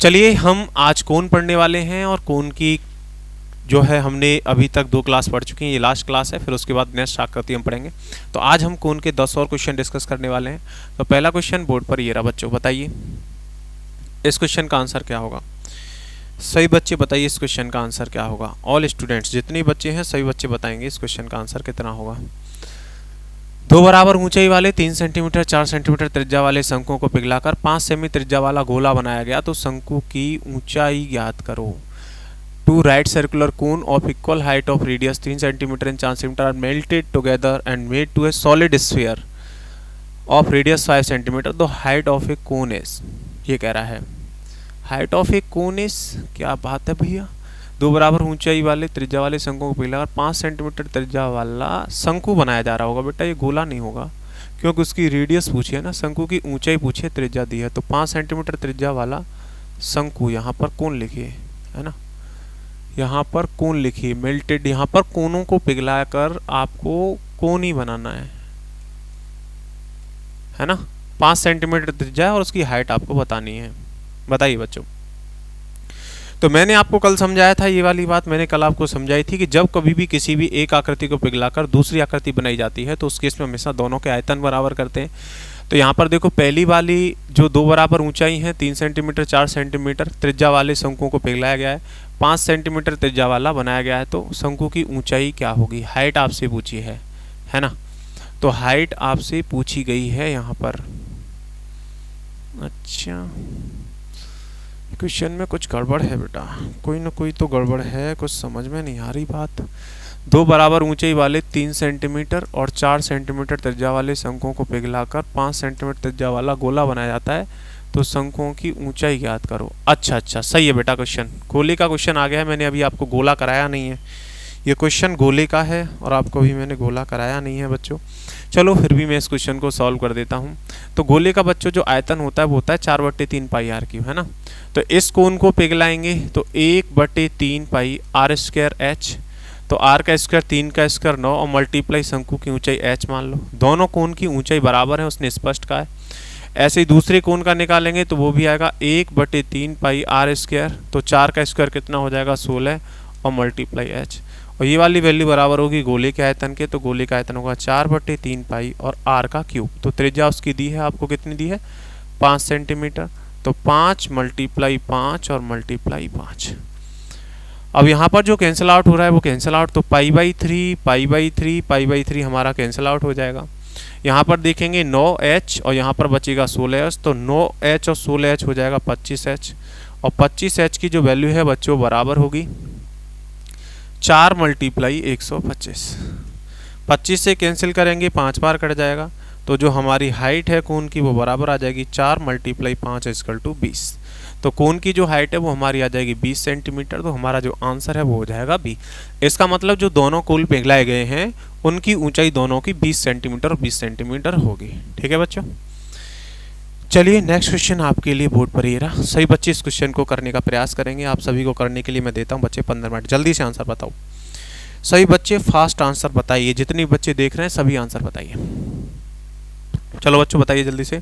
चलिए हम आज कोण पढ़ने वाले हैं और कोण की जो है हमने अभी तक 2 क्लास पढ़ चुकी हैं, ये लास्ट क्लास है, फिर उसके बाद नेक्स्ट आकृति हम पढ़ेंगे। तो आज हम कोण के 10 और क्वेश्चन डिस्कस करने वाले हैं। तो पहला क्वेश्चन बोर्ड पर ये रहा बच्चों, बताइए इस क्वेश्चन का आंसर क्या होगा। सभी बच्चे बताइए इस क्वेश्चन का आंसर क्या होगा। ऑल स्टूडेंट्स जितने बच्चे हैं सभी बच्चे बताएंगे इस क्वेश्चन का आंसर कितना होगा। दो बराबर ऊंचाई वाले 3 सेंटीमीटर 4 सेंटीमीटर त्रिज्या वाले शंकुओं को पिघलाकर 5 सेमी त्रिज्या वाला गोला बनाया गया, तो शंकु की ऊंचाई ज्ञात करो। 2 right circular cone of equal height of radius 3 centimetre and 4 centimetre are melted together and made to a solid sphere of radius 5 centimetre. The height of a cone is, ये कह रहा है height of a cone is, क्या बात है भैया। 2 बराबर ऊंचाई वाले त्रिज्या वाले शंकुओं को पिघलाकर 5 सेंटीमीटर त्रिज्या वाला शंकु बनाया जा रहा होगा। बेटा ये गोला नहीं होगा क्योंकि उसकी रेडियस पूछी है ना, शंकु की ऊंचाई पूछी है, त्रिज्या दी है। तो 5 सेंटीमीटर त्रिज्या वाला शंकु, यहाँ पर कोण लिखिए, है ना, यहाँ पर कोण लिखिए मेल्टेड, यहाँ पर कोनों को पिघलाकर आपको कोण ही बनाना है ना। 5 सेंटीमीटर त्रिज्या है और उसकी हाइट आपको बतानी है। बताइए बच्चों। तो मैंने आपको कल समझाया था, ये वाली बात मैंने कल आपको समझाई थी कि जब कभी भी किसी भी एक आकृति को पिघलाकर दूसरी आकृति बनाई जाती है तो उस केस में हमेशा दोनों के आयतन बराबर करते हैं। तो यहाँ पर देखो पहली वाली जो 2 बराबर ऊंचाई है 3 सेंटीमीटर 4 सेंटीमीटर त्रिज्या वाले शंकुओं को पिघलाया गया है, 5 सेंटीमीटर त्रिज्या वाला बनाया गया है, तो शंकु की ऊंचाई क्या होगी। हाइट आपसे पूछी है ना। तो हाइट आपसे पूछी गई है यहाँ पर। अच्छा क्वेश्चन में कुछ गड़बड़ है बेटा, कोई ना कोई तो गड़बड़ है, कुछ समझ में नहीं आ रही बात। 2 बराबर ऊंचाई वाले 3 सेंटीमीटर और 4 सेंटीमीटर त्रिज्या वाले शंकुओं को पिघलाकर 5 सेंटीमीटर त्रिज्या वाला गोला बनाया जाता है, तो शंकुओं की ऊंचाई ज्ञात करो। अच्छा सही है बेटा, क्वेश्चन गोले का क्वेश्चन आ गया है। मैंने अभी आपको गोला कराया नहीं है, ये क्वेश्चन गोले का है और आपको अभी मैंने गोला कराया नहीं है बच्चों। चलो फिर भी मैं इस क्वेश्चन को सॉल्व कर देता हूँ। तो गोले का बच्चों जो आयतन होता है वो होता है 4/3 पाई आर क्यूब, है ना। तो इस कोण को पिघलाएंगे तो 1/3 पाई आर स्क्वायर एच, तो आर का स्क्वायर 3 का स्क्वायर 9 और मल्टीप्लाई शंकु की ऊंचाई एच मान लो। दोनों कोण की ऊंचाई बराबर है, उसने स्पष्ट कहा है। ऐसे ही दूसरे कोण का निकालेंगे तो वो भी आएगा 1/3 पाई आर स्क्वायर, तो 4 का स्क्वायर कितना हो जाएगा 16 और मल्टीप्लाई एच, और ये वाली वैल्यू बराबर होगी गोले के आयतन के। तो गोले का आयतन होगा 4/3 पाई और आर का क्यूब। तो त्रिज्या उसकी दी है आपको, कितनी दी है 5 सेंटीमीटर, तो 5 × 5 और मल्टीप्लाई 5। अब यहाँ पर जो कैंसिल आउट हो रहा है वो कैंसिल आउट, तो पाई/3 हमारा कैंसिल आउट हो जाएगा। यहाँ पर देखेंगे 9h और यहाँ पर बचेगा 16h, तो 9h और 16h हो जाएगा 25h, और 25h की जो वैल्यू है बच्चों बराबर होगी 4 × 125। 25 से कैंसिल करेंगे 5 बार कट जाएगा, तो जो हमारी हाइट है कोण की वो बराबर आ जाएगी 4 × 5 = 20। तो कोण की जो हाइट है वो हमारी आ जाएगी 20 सेंटीमीटर। तो हमारा जो आंसर है वो हो जाएगा बी। इसका मतलब जो दोनों कोण पिघलाए गए हैं उनकी ऊंचाई दोनों की 20 सेंटीमीटर और 20 सेंटीमीटर होगी। ठीक है बच्चों। चलिए नेक्स्ट क्वेश्चन आपके लिए बोर्ड पर ये रहा। सही बच्चे इस क्वेश्चन को करने का प्रयास करेंगे। आप सभी को करने के लिए मैं देता हूँ बच्चे 15 मिनट, जल्दी से आंसर बताओ। सही बच्चे फास्ट आंसर बताइए, जितने बच्चे देख रहे हैं सभी आंसर बताइए। चलो बच्चों बताइए जल्दी से।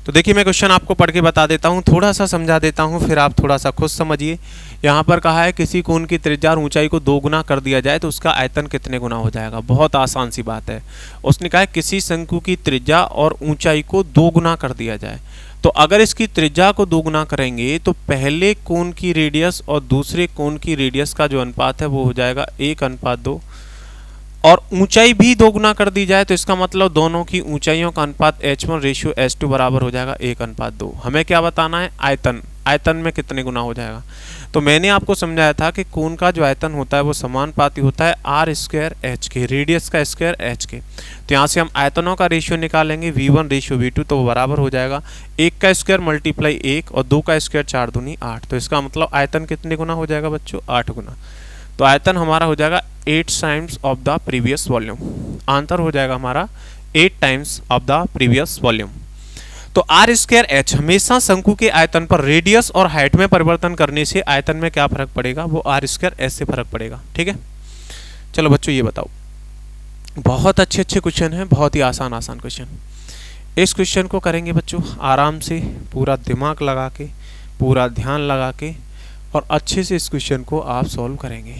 तो देखिए मैं क्वेश्चन आपको पढ़ के बता देता हूँ, थोड़ा सा समझा देता हूँ, फिर आप थोड़ा सा खुद समझिए। यहाँ पर कहा है किसी कोण की त्रिज्या और ऊंचाई को 2 गुना कर दिया जाए तो उसका आयतन कितने गुना हो जाएगा। बहुत आसान सी बात है। उसने कहा है किसी शंकु की त्रिज्या और ऊंचाई को 2 गुना कर दिया जाए, तो अगर इसकी त्रिज्या को 2 गुना करेंगे तो पहले कोण की रेडियस और दूसरे कोण की रेडियस का जो अनुपात है वो हो जाएगा 1:2, और ऊंचाई भी 2 गुना कर दी जाए तो इसका मतलब दोनों की ऊंचाइयों का अनुपात H1:H2 बराबर हो जाएगा 1:2। हमें क्या बताना है, आयतन। आयतन में कितने गुना हो जाएगा। तो मैंने आपको समझाया था कि कोण का जो आयतन होता है वो समानुपाती होता है r² h के, रेडियस का स्क्वायर h के। तो यहाँ से हम आयतनों का रेशियो निकालेंगे V1:V2, तो वो बराबर हो जाएगा 1 का स्क्वायर मल्टीप्लाई 1 और 2 का स्क्वायर 4 दूनी 8। तो इसका मतलब आयतन कितने गुना हो जाएगा बच्चों, 8 गुना। तो आयतन हमारा हो जाएगा 8 times of the previous volume. Answer हो जाएगा हमारा 8 times of the previous volume. तो r² h हमेशा शंकु के आयतन पर रेडियस और हाइट में परिवर्तन करने से आयतन में क्या फर्क पड़ेगा, वो r² h से फर्क पड़ेगा। ठीक है। चलो बच्चों ये बताओ, बहुत अच्छे क्वेश्चन हैं, बहुत ही आसान क्वेश्चन। इस क्वेश्चन को करेंगे बच्चों आराम से, पूरा दिमाग लगा के, पूरा ध्यान लगा के और अच्छे से इस क्वेश्चन को आप सॉल्व करेंगे।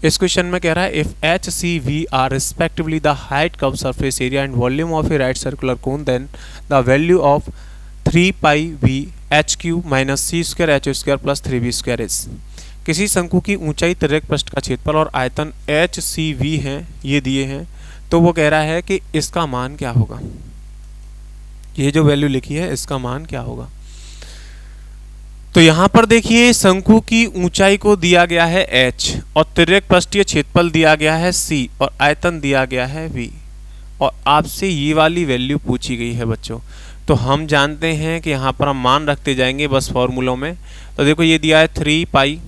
इस क्वेश्चन में कह रहा है if H C V are respectively the height curve surface area and volume of a right circular cone then the value of 3 pi V H Q minus C square H square plus 3 V square is. किसी शंकु की ऊंचाई, तिर्यक पृष्ठ का क्षेत्रफल और आयतन H C we हैं, ये दिए हैं, तो वो कह रहा है कि इसका मान क्या होगा, ये जो वैल्यू लिखी है इसका मान क्या होगा। तो यहां पर देखिए शंकु की ऊंचाई को दिया गया है h और तिर्यक पृष्ठीय क्षेत्रफल दिया गया है c और आयतन दिया गया है v और आपसे ये वाली वैल्यू पूछी गई है बच्चों। तो हम जानते हैं कि यहाँ पर हम मान रखते जाएंगे बस फॉर्मूलों में। तो देखो ये दिया है 3 पाई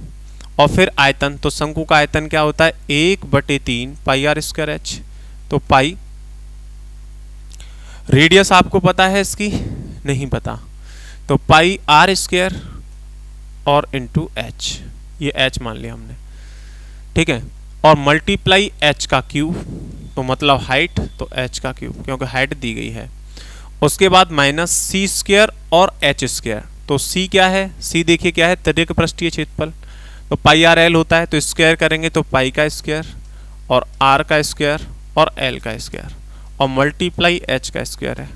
और फिर आयतन, तो शंकु का आयतन क्या होता है 1/3 पाई आर स्क्वायर एच। तो पाई, रेडियस आपको पता है इसकी, नहीं पता, तो पाई आर स्क्वायर और इंटू एच, ये एच मान लिया हमने, ठीक है, और मल्टीप्लाई एच का क्यूब, तो मतलब हाइट, तो एच का क्यूब क्योंकि हाइट दी गई है। उसके बाद माइनस सी स्क्वायर और एच स्क्वायर, तो सी क्या है, सी देखिए क्या है, तिर्यक पृष्ठीय क्षेत्रफल, तो पाई आर एल होता है, तो स्क्वायर करेंगे तो पाई का स्क्वायर और आर का स्क्वायर और एल का स्क्वायर और मल्टीप्लाई एच का स्क्वायर है।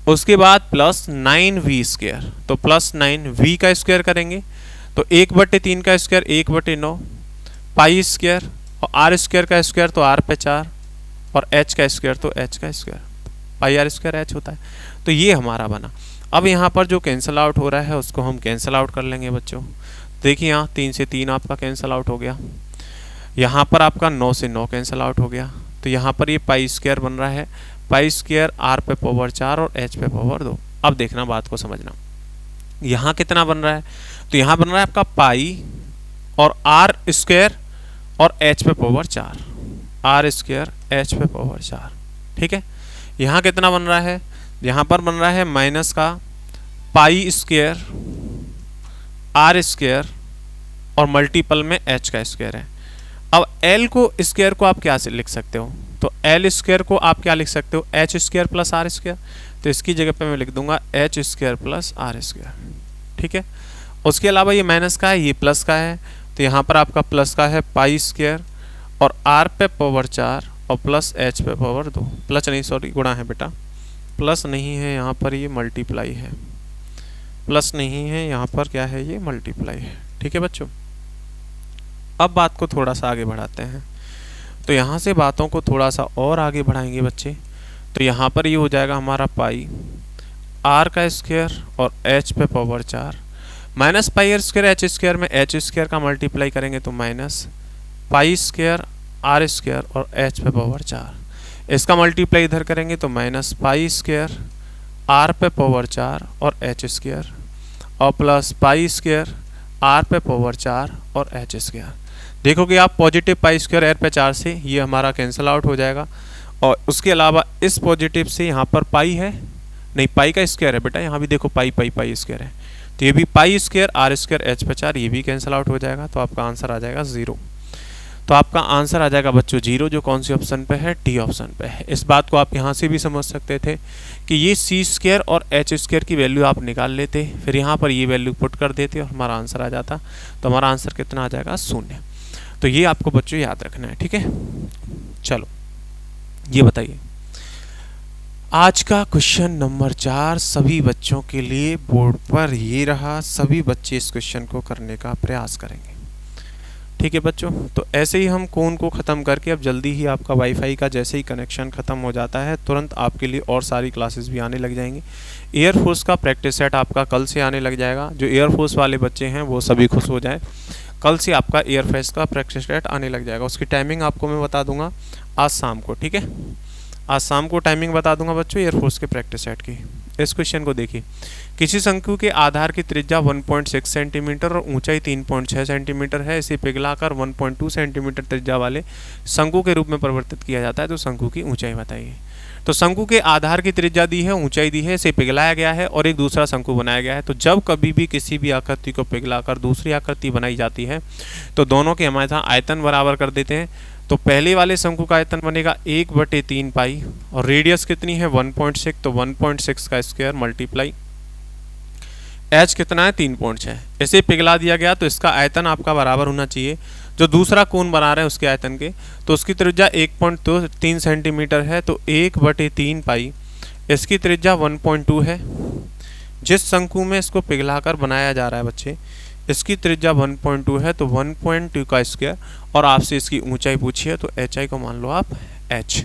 उसके बाद प्लस 9v स्क्वायर, तो प्लस 9v का स्क्वायर करेंगे तो 1/3 का स्क्वायर 1/9 पाई स्क्वायर और आर स्क्वायर का स्क्वायर तो आर पे 4 और एच का स्क्वायर तो एच का square, pi R square H होता है। तो ये हमारा बना। अब यहाँ पर जो कैंसिल आउट हो रहा है उसको हम कैंसिल आउट कर लेंगे बच्चों। देखिए यहाँ 3 से 3 आपका कैंसिल आउट हो गया, यहाँ पर आपका 9 से 9 कैंसिल आउट हो गया, तो यहाँ पर ये पाई स्क्वायर बन रहा है, पाई स्क्वायर आर पे पावर 4 और एच पे पावर 2। अब देखना, बात को समझना, यहाँ कितना बन रहा है, तो यहाँ बन रहा है आपका पाई और आर स्क्वायर और एच पे पावर 4, आर स्क्वायर एच पे पावर 4, ठीक है। यहाँ कितना बन रहा है, यहाँ पर बन रहा है माइनस का पाई स्क्वायर आर स्क्वायर और मल्टीपल में एच का स्क्वायर है। अब एल को स्क्वायर को आप क्या से लिख सकते हो, तो एल स्क्वायर को आप क्या लिख सकते हो, H square plus R square, तो इसकी जगह पे मैं लिख दूंगा H square plus R square, ठीक है। उसके अलावा ये माइनस का है, ये प्लस का है, तो यहाँ पर आपका प्लस का है पाई स्क्वायर और आर पे पावर 4 और प्लस एच पे पावर 2, प्लस नहीं सॉरी गुणा है बेटा, प्लस नहीं है यहाँ पर, ये मल्टीप्लाई है, प्लस नहीं है यहाँ पर, क्या है ये मल्टीप्लाई है, ठीक है बच्चों। अब बात को थोड़ा सा आगे बढ़ाते हैं, तो यहाँ से बातों को थोड़ा सा और आगे बढ़ाएंगे बच्चे। तो यहाँ पर ये हो जाएगा हमारा पाई आर का स्क्वायर और एच पे power 4 minus pi R square H square में एच स्क्वायर का मल्टीप्लाई करेंगे तो minus pi square R square और एच पे पावर 4, इसका मल्टीप्लाई इधर करेंगे तो माइनस पाई स्क्वायर आर पे पावर 4 और एच स्क्वायर और प्लस पाई स्क्वायर आर पे पावर 4 और एच स्क्वायर। देखोगे आप पॉजिटिव पाई स्क्वायर आर पे 4 से ये हमारा कैंसिल आउट हो जाएगा, और उसके अलावा इस पॉजिटिव से यहाँ पर पाई है, नहीं पाई का स्क्वायर है बेटा, यहाँ भी देखो पाई पाई पाई स्क्वायर है, तो ये भी pi square R square H पे 4, ये भी कैंसिल आउट हो जाएगा, तो आपका आंसर आ जाएगा 0। तो आपका आंसर आ जाएगा बच्चों 0, जो कौन सी ऑप्शन पे है, डी ऑप्शन पे है। इस बात को आप यहाँ से भी समझ सकते थे कि ये सी स्क्वायर और एच स्क्वायर की वैल्यू आप निकाल लेते, फिर यहाँ पर ये वैल्यू पुट कर देते और हमारा आंसर आ जाता। तो हमारा आंसर कितना आ जाएगा, 0। तो ये आपको बच्चों याद रखना है, ठीक है। चलो ये बताइए, आज का क्वेश्चन नंबर 4 सभी बच्चों के लिए बोर्ड पर ये रहा, सभी बच्चे इस क्वेश्चन को करने का प्रयास करेंगे, ठीक है बच्चों। तो ऐसे ही हम कोन को ख़त्म करके अब जल्दी ही आपका वाईफाई का जैसे ही कनेक्शन ख़त्म हो जाता है तुरंत आपके लिए और सारी क्लासेस भी आने लग जाएंगी। एयरफोर्स का प्रैक्टिस सेट आपका कल से आने लग जाएगा, जो एयरफोर्स वाले बच्चे हैं वो सभी खुश हो जाएं, कल से आपका एयरफोर्स का प्रैक्टिस सेट आने लग जाएगा। उसकी टाइमिंग आपको मैं बता दूंगा आज शाम को, ठीक है, आज शाम को टाइमिंग बता दूंगा बच्चों एयरफोर्स के प्रैक्टिस सेट की। इस क्वेश्चन को देखिए, किसी शंकु के आधार की त्रिज्या 1.6 सेंटीमीटर और ऊंचाई 3.6 सेंटीमीटर है, इसे पिघलाकर 1.2 सेंटीमीटर त्रिज्या वाले शंकु के रूप में परिवर्तित किया जाता है, तो शंकु की ऊंचाई बताइए। तो शंकु के आधार की त्रिज्या दी है, ऊंचाई दी है, इसे पिघलाया गया है और एक दूसरा शंकु बनाया गया है। तो जब कभी भी किसी भी आकृति को पिघलाकर दूसरी आकृति बनाई जाती है तो दोनों के हमारे साथ आयतन बराबर कर देते हैं। तो पहले वाले शंकु का आयतन बनेगा 1/3 पाई और रेडियस कितनी है 1.6, तो 1.6 का स्क्वायर मल्टीप्लाई एच कितना है 3.6। इसे पिघला दिया गया तो इसका आयतन आपका बराबर होना चाहिए जो दूसरा कोन बना रहे हैं उसके आयतन के। तो उसकी त्रिज्या 1.3 सेंटीमीटर है, तो 1/3 पाई इसकी त्रिज्या 1.2 है। जिस शंकु में इसको पिघलाकर बनाया जा रहा है बच्चे, इसकी त्रिज्या 1.2 है, तो 1.2 का स्क्वायर, और आपसे इसकी ऊंचाई पूछी है तो एच आई को मान लो आप एच।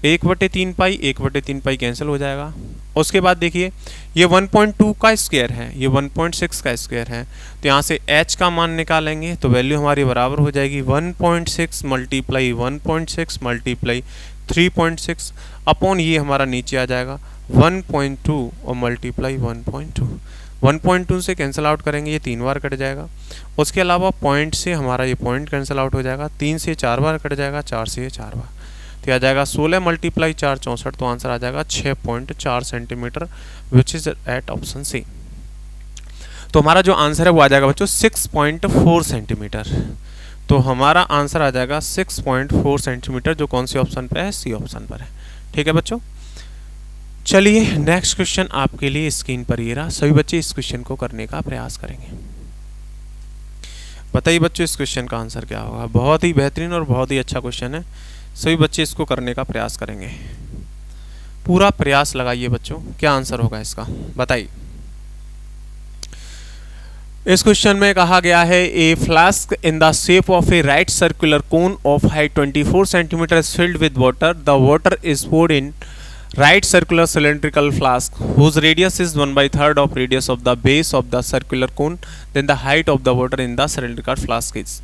1/3 पाई 1/3 पाई कैंसिल हो जाएगा। उसके बाद देखिए ये 1.2 का स्क्वायर है, ये 1.6 का स्क्वायर है, तो यहाँ से h का मान निकालेंगे तो वैल्यू हमारी बराबर हो जाएगी 1.6 मल्टीप्लाई 1.6 मल्टीप्लाई 3.6 अपॉन ये हमारा नीचे आ जाएगा 1.2 और मल्टीप्लाई 1.2। 1.2 से कैंसिल आउट करेंगे, ये 3 बार कट जाएगा। उसके अलावा पॉइंट से हमारा ये पॉइंट कैंसिल आउट हो जाएगा, 3 से 4 बार कट जाएगा, 4 से 4 बार, तो आ जाएगा 16 मल्टीप्लाई 4 64, तो आंसर आ जाएगा 6.4 centimetre, which is at option C. तो हमारा जो आंसर है वो आ जाएगा बच्चों 6.4 सेंटीमीटर। तो हमारा आंसर आ जाएगा 6.4 सेंटीमीटर, जो कौन सी ऑप्शन पे है, सी ऑप्शन पर है। ठीक है बच्चों, चलिए नेक्स्ट क्वेश्चन आपके लिए स्क्रीन पर ये रहा। सभी बच्चे इस क्वेश्चन को करने का प्रयास करेंगे। बताइए बच्चों इस क्वेश्चन का आंसर क्या होगा। बहुत ही बेहतरीन और बहुत ही अच्छा क्वेश्चन है, सभी बच्चे इसको करने का प्रयास करेंगे। पूरा प्रयास लगाइए बच्चों, क्या आंसर होगा इसका बताइए। इस क्वेश्चन में कहा गया है a flask in the shape of a right circular cone of height 24 centimetre is filled with water. The water is poured in right circular cylindrical flask whose radius is 1/3 of radius of the base of the circular cone, then the height of the water in the cylindrical flask is।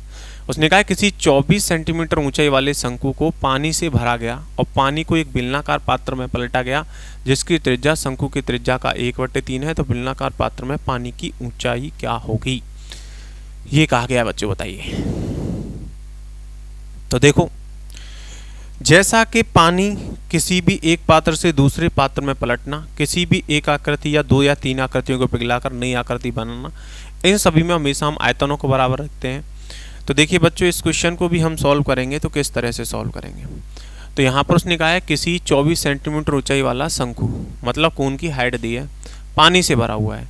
उसने कहा किसी 24 centimetre ऊंचाई वाले शंकु को पानी से भरा गया और पानी को एक बेलनाकार पात्र में पलटा गया जिसकी त्रिज्या शंकु की त्रिज्या का 1/3 है। तो बेलनाकार पात्र में पानी की ऊंचाई क्या होगी, ये कहा गया बच्चों, बताइए। तो देखो, जैसा कि पानी किसी भी एक पात्र से दूसरे पात्र में पलटना, किसी भी एक आकृति या 2 या 3 आकृतियों को पिघलाकर नई आकृति बनाना, इन सभी में हमेशा हम आयतनों को बराबर रखते हैं। तो देखिए बच्चों, इस क्वेश्चन को भी हम सॉल्व करेंगे तो किस तरह से सॉल्व करेंगे। तो यहाँ पर उसने कहा है किसी 24 सेंटीमीटर ऊंचाई वाला शंकु, मतलब कोन की हाइट दी है, पानी से भरा हुआ है।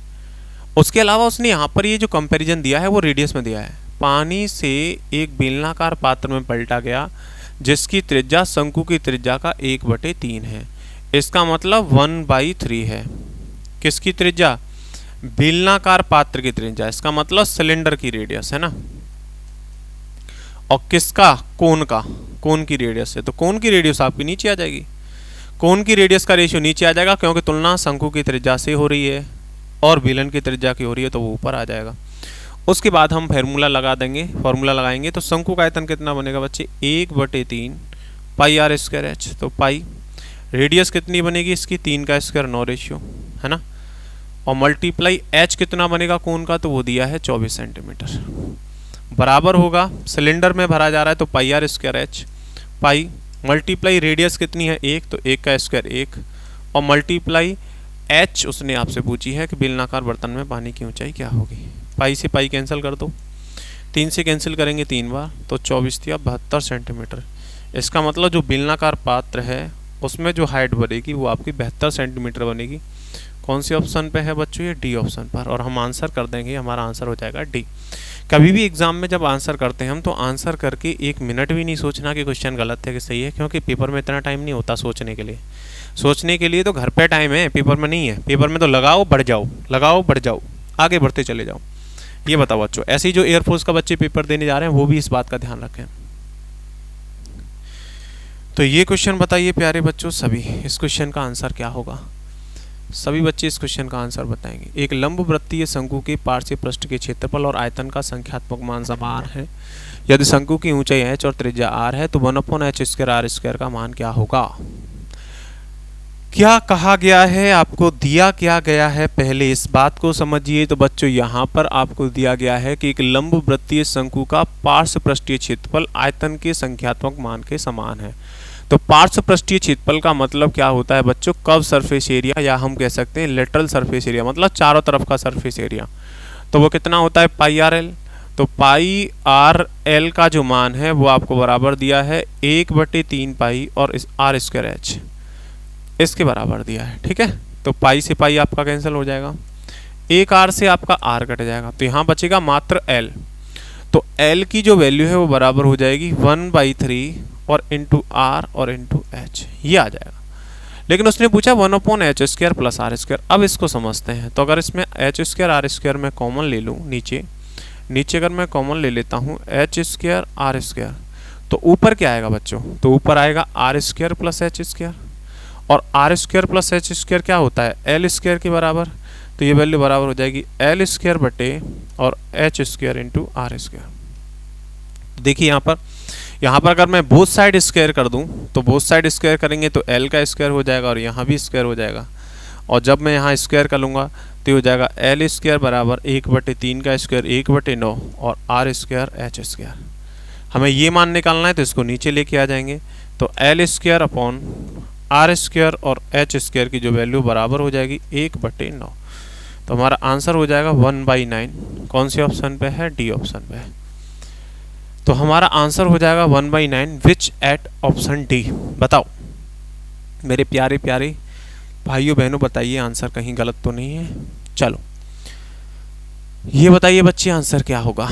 उसके अलावा उसने यहाँ पर ये जो कंपैरिजन दिया है वो रेडियस में दिया है। पानी से एक बेलनाकार पात्र में पलटा गया जिसकी त्रिज्या शंकु की त्रिज्या का 1/3 है। इसका मतलब 1/3 है। किसकी त्रिज्या, बेलनाकार पात्र की त्रिज्या, इसका मतलब सिलेंडर की रेडियस है ना। और किसका, कोन का, कोन की रेडियस है, तो कोन की रेडियस आपकी नीचे आ जाएगी। कोन की रेडियस का रेशियो नीचे आ जाएगा क्योंकि तुलना शंकु की त्रिज्या से हो रही है और बेलन की त्रिज्या की हो रही है, तो वो ऊपर आ जाएगा। उसके बाद हम फार्मूला लगा देंगे, फार्मूला लगाएंगे तो शंकु का आयतन कितना बनेगा बच्चे, 1/3 पाई आर स्क्वायर एच। तो पाई रेडियस कितनी बनेगी इसकी, 3 का स्क्वायर 9 रेशियो है ना, और मल्टीप्लाई एच कितना बनेगा कोन का, तो वो दिया है 24 सेंटीमीटर, बराबर होगा सिलेंडर में भरा जा रहा है तो pi R square H, pi multiply radius कितनी है 1, तो 1 का स्क्वायर 1, और मल्टीप्लाई एच उसने आपसे पूछी है कि बेलनाकार बर्तन में पानी की ऊंचाई क्या होगी। पाई से पाई कैंसिल कर दो, 3 से कैंसिल करेंगे 3 बार, तो 24 या 72 सेंटीमीटर। इसका मतलब जो बेलनाकार पात्र है उसमें जो हाइट बनेगी वो आपकी 72 सेंटीमीटर बनेगी। कौन सी ऑप्शन पे है बच्चों, ये डी ऑप्शन पर, और हम आंसर कर देंगे, हमारा आंसर हो जाएगा डी। कभी भी एग्जाम में जब आंसर करते हैं हम, तो आंसर करके 1 मिनट भी नहीं सोचना कि क्वेश्चन गलत है कि सही है, क्योंकि पेपर में इतना टाइम नहीं होता सोचने के लिए। सोचने के लिए तो घर पे टाइम है, पेपर में नहीं है। पेपर में तो लगाओ बढ़ जाओ, लगाओ बढ़ जाओ, आगे बढ़ते चले जाओ। ये बताओ बच्चों, ऐसे ही जो एयरफोर्स का बच्चे पेपर देने जा रहे हैं वो भी इस बात का ध्यान रखें। तो ये क्वेश्चन बताइए प्यारे बच्चों सभी, इस क्वेश्चन का आंसर क्या होगा। सभी बच्चे इस क्वेश्चन का आंसर बताएंगे। एक लंबवृत्तीय शंकु के पार्श्व पृष्ठ के क्षेत्रफल और आयतन का संख्यात्मक मान समान है। यदि शंकु की ऊंचाई h और त्रिज्या r है तो 1/h² r² का मान क्या होगा। क्या कहा गया है, आपको दिया क्या गया है, पहले इस बात को समझिए। तो बच्चों यहाँ पर आपको दिया गया है कि एक लंबवृत्तीय शंकु का पार्श्व पृष्ठीय क्षेत्रफल आयतन के संख्यात्मक मान के समान है। तो पार्श्व पृष्ठीय क्षेत्रफल का मतलब क्या होता है बच्चों, कर्व सरफेस एरिया, या हम कह सकते हैं लेटरल सरफेस एरिया, मतलब चारों तरफ का सरफेस एरिया। तो वो कितना होता है, पाई आर एल। तो पाई आर एल का जो मान है वो आपको बराबर दिया है 1/3 पाई और r² h, इसके बराबर दिया है। ठीक है, तो पाई से पाई आपका कैंसिल हो जाएगा, एक आर से आपका आर कट जाएगा, तो यहाँ बचेगा मात्र एल। तो एल की जो वैल्यू है वो बराबर हो जाएगी 1/3 और इंटू आर और इंटू एच, ये आ जाएगा। लेकिन उसने पूछा 1/h² प्लस r²। अब इसको समझते हैं। तो अगर इसमें h² r² में कॉमन ले लूँ, नीचे अगर मैं कॉमन ले लेता हूँ h² r², तो ऊपर क्या आएगा बच्चों? तो ऊपर आएगा r² प्लस h², और r² प्लस h² क्या होता है? l² के बराबर। तो ये वैल्यू बराबर हो जाएगी l² बटे और h² इंटू r²। देखिए यहाँ पर अगर मैं बोथ साइड स्क्वायर कर दूं, तो बोथ साइड स्क्वायर करेंगे तो l का स्क्वायर हो जाएगा और यहाँ भी स्क्वायर हो जाएगा। और जब मैं यहाँ स्क्वायर कर लूँगा तो हो जाएगा l² बराबर 1/3 का स्क्वायर 1/9 और r² h²। हमें ये मान निकालना है, तो इसको नीचे लेके आ जाएंगे। तो l² अपॉन r² और h² की जो वैल्यू बराबर हो जाएगी 1/9। तो हमारा आंसर हो जाएगा 1/9। कौन से ऑप्शन पे है? डी ऑप्शन पे है। तो हमारा आंसर हो जाएगा 1/9 विच एट ऑप्शन डी। बताओ मेरे प्यारे प्यारे भाइयों बहनों, बताइए आंसर कहीं गलत तो नहीं है? चलो ये बताइए बच्चे आंसर क्या होगा?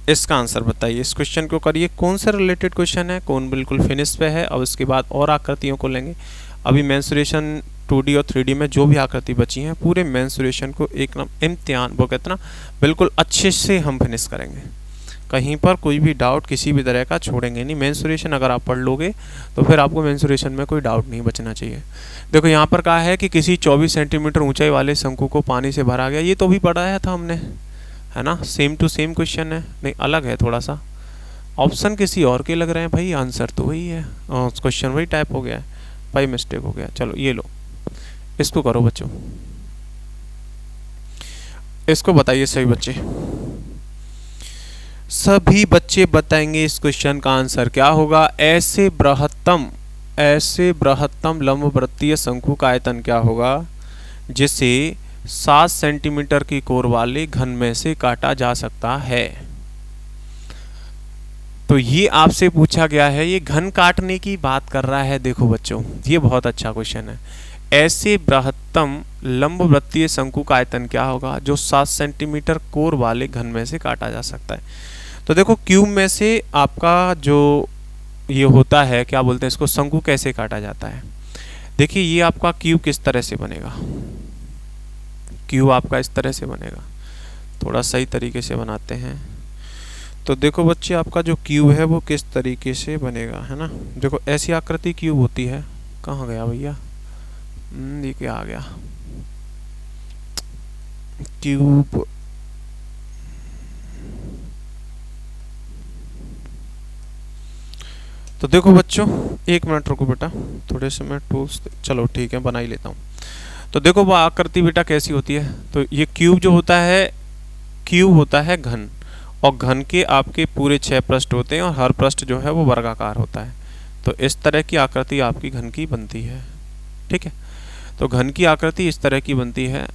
इसका आंसर बताइए। इस क्वेश्चन को करिए। कौन से रिलेटेड क्वेश्चन है? कौन बिल्कुल फिनिश पे है? अब इसके बाद और आकृतियों को लेंगे। अभी मेंसुरेशन 2D और 3D में जो भी आकृति बची हैं, पूरे मेंसुरेशन को एक इम्तिहान वो कहते ना बिल्कुल अच्छे से हम फिनिश करेंगे। कहीं पर कोई भी डाउट किसी भी तरह का छोड़ेंगे नहीं। मेंसुरेशन अगर आप पढ़ लोगे तो फिर आपको मेंसुरेशन में कोई डाउट नहीं बचना चाहिए। देखो यहाँ पर कहा है कि किसी 24 सेंटीमीटर ऊंचाई वाले शंकु को पानी से भरा गया। ये तो भी पढ़ाया था हमने, है ना? सेम टू सेम क्वेश्चन है, नहीं अलग है थोड़ा सा। ऑप्शन किसी और के लग रहे हैं भाई, आंसर तो वही है, क्वेश्चन वही टाइप हो गया है भाई, मिस्टेक हो गया। चलो ये लो, इसको करो बच्चों, इसको बताइए सही बच्चे। सभी बच्चे बताएंगे इस क्वेश्चन का आंसर क्या होगा। ऐसे बृहत्तम लंबवृत्तीय शंकु का आयतन क्या होगा जिसे 7 सेंटीमीटर की कोर वाले घन में से काटा जा सकता है? तो ये आपसे पूछा गया है, ये घन काटने की बात कर रहा है। देखो बच्चों ये बहुत अच्छा क्वेश्चन है। ऐसे बृहत्तम लंबवृत्तीय शंकु का आयतन क्या होगा जो 7 सेंटीमीटर कोर वाले घन में से काटा जा सकता है? तो देखो क्यूब में से आपका जो ये होता है, क्या बोलते हैं इसको, शंकु कैसे काटा जाता है? देखिए ये आपका क्यूब किस तरह से बनेगा। क्यूब आपका इस तरह से बनेगा। थोड़ा सही तरीके से बनाते हैं। तो देखो बच्चे आपका जो क्यूब है वो किस तरीके से बनेगा, है ना? देखो ऐसी आकृति क्यूब होती है। कहाँ गया भैया? ये क्या आ गया? क्यूब तो देखो बच्चों, एक मिनट रुको बेटा, थोड़े से मैं टूल्स, चलो ठीक है बना ही लेता हूँ। तो देखो वो आकृति बेटा कैसी होती है। तो ये क्यूब जो होता है, क्यूब होता है घन, और घन के आपके पूरे 6 पृष्ठ होते हैं और हर पृष्ठ जो है वो वर्गाकार होता है। तो इस तरह की आकृति आपकी घन की बनती है, ठीक है? तो घन की आकृति इस तरह की बनती है,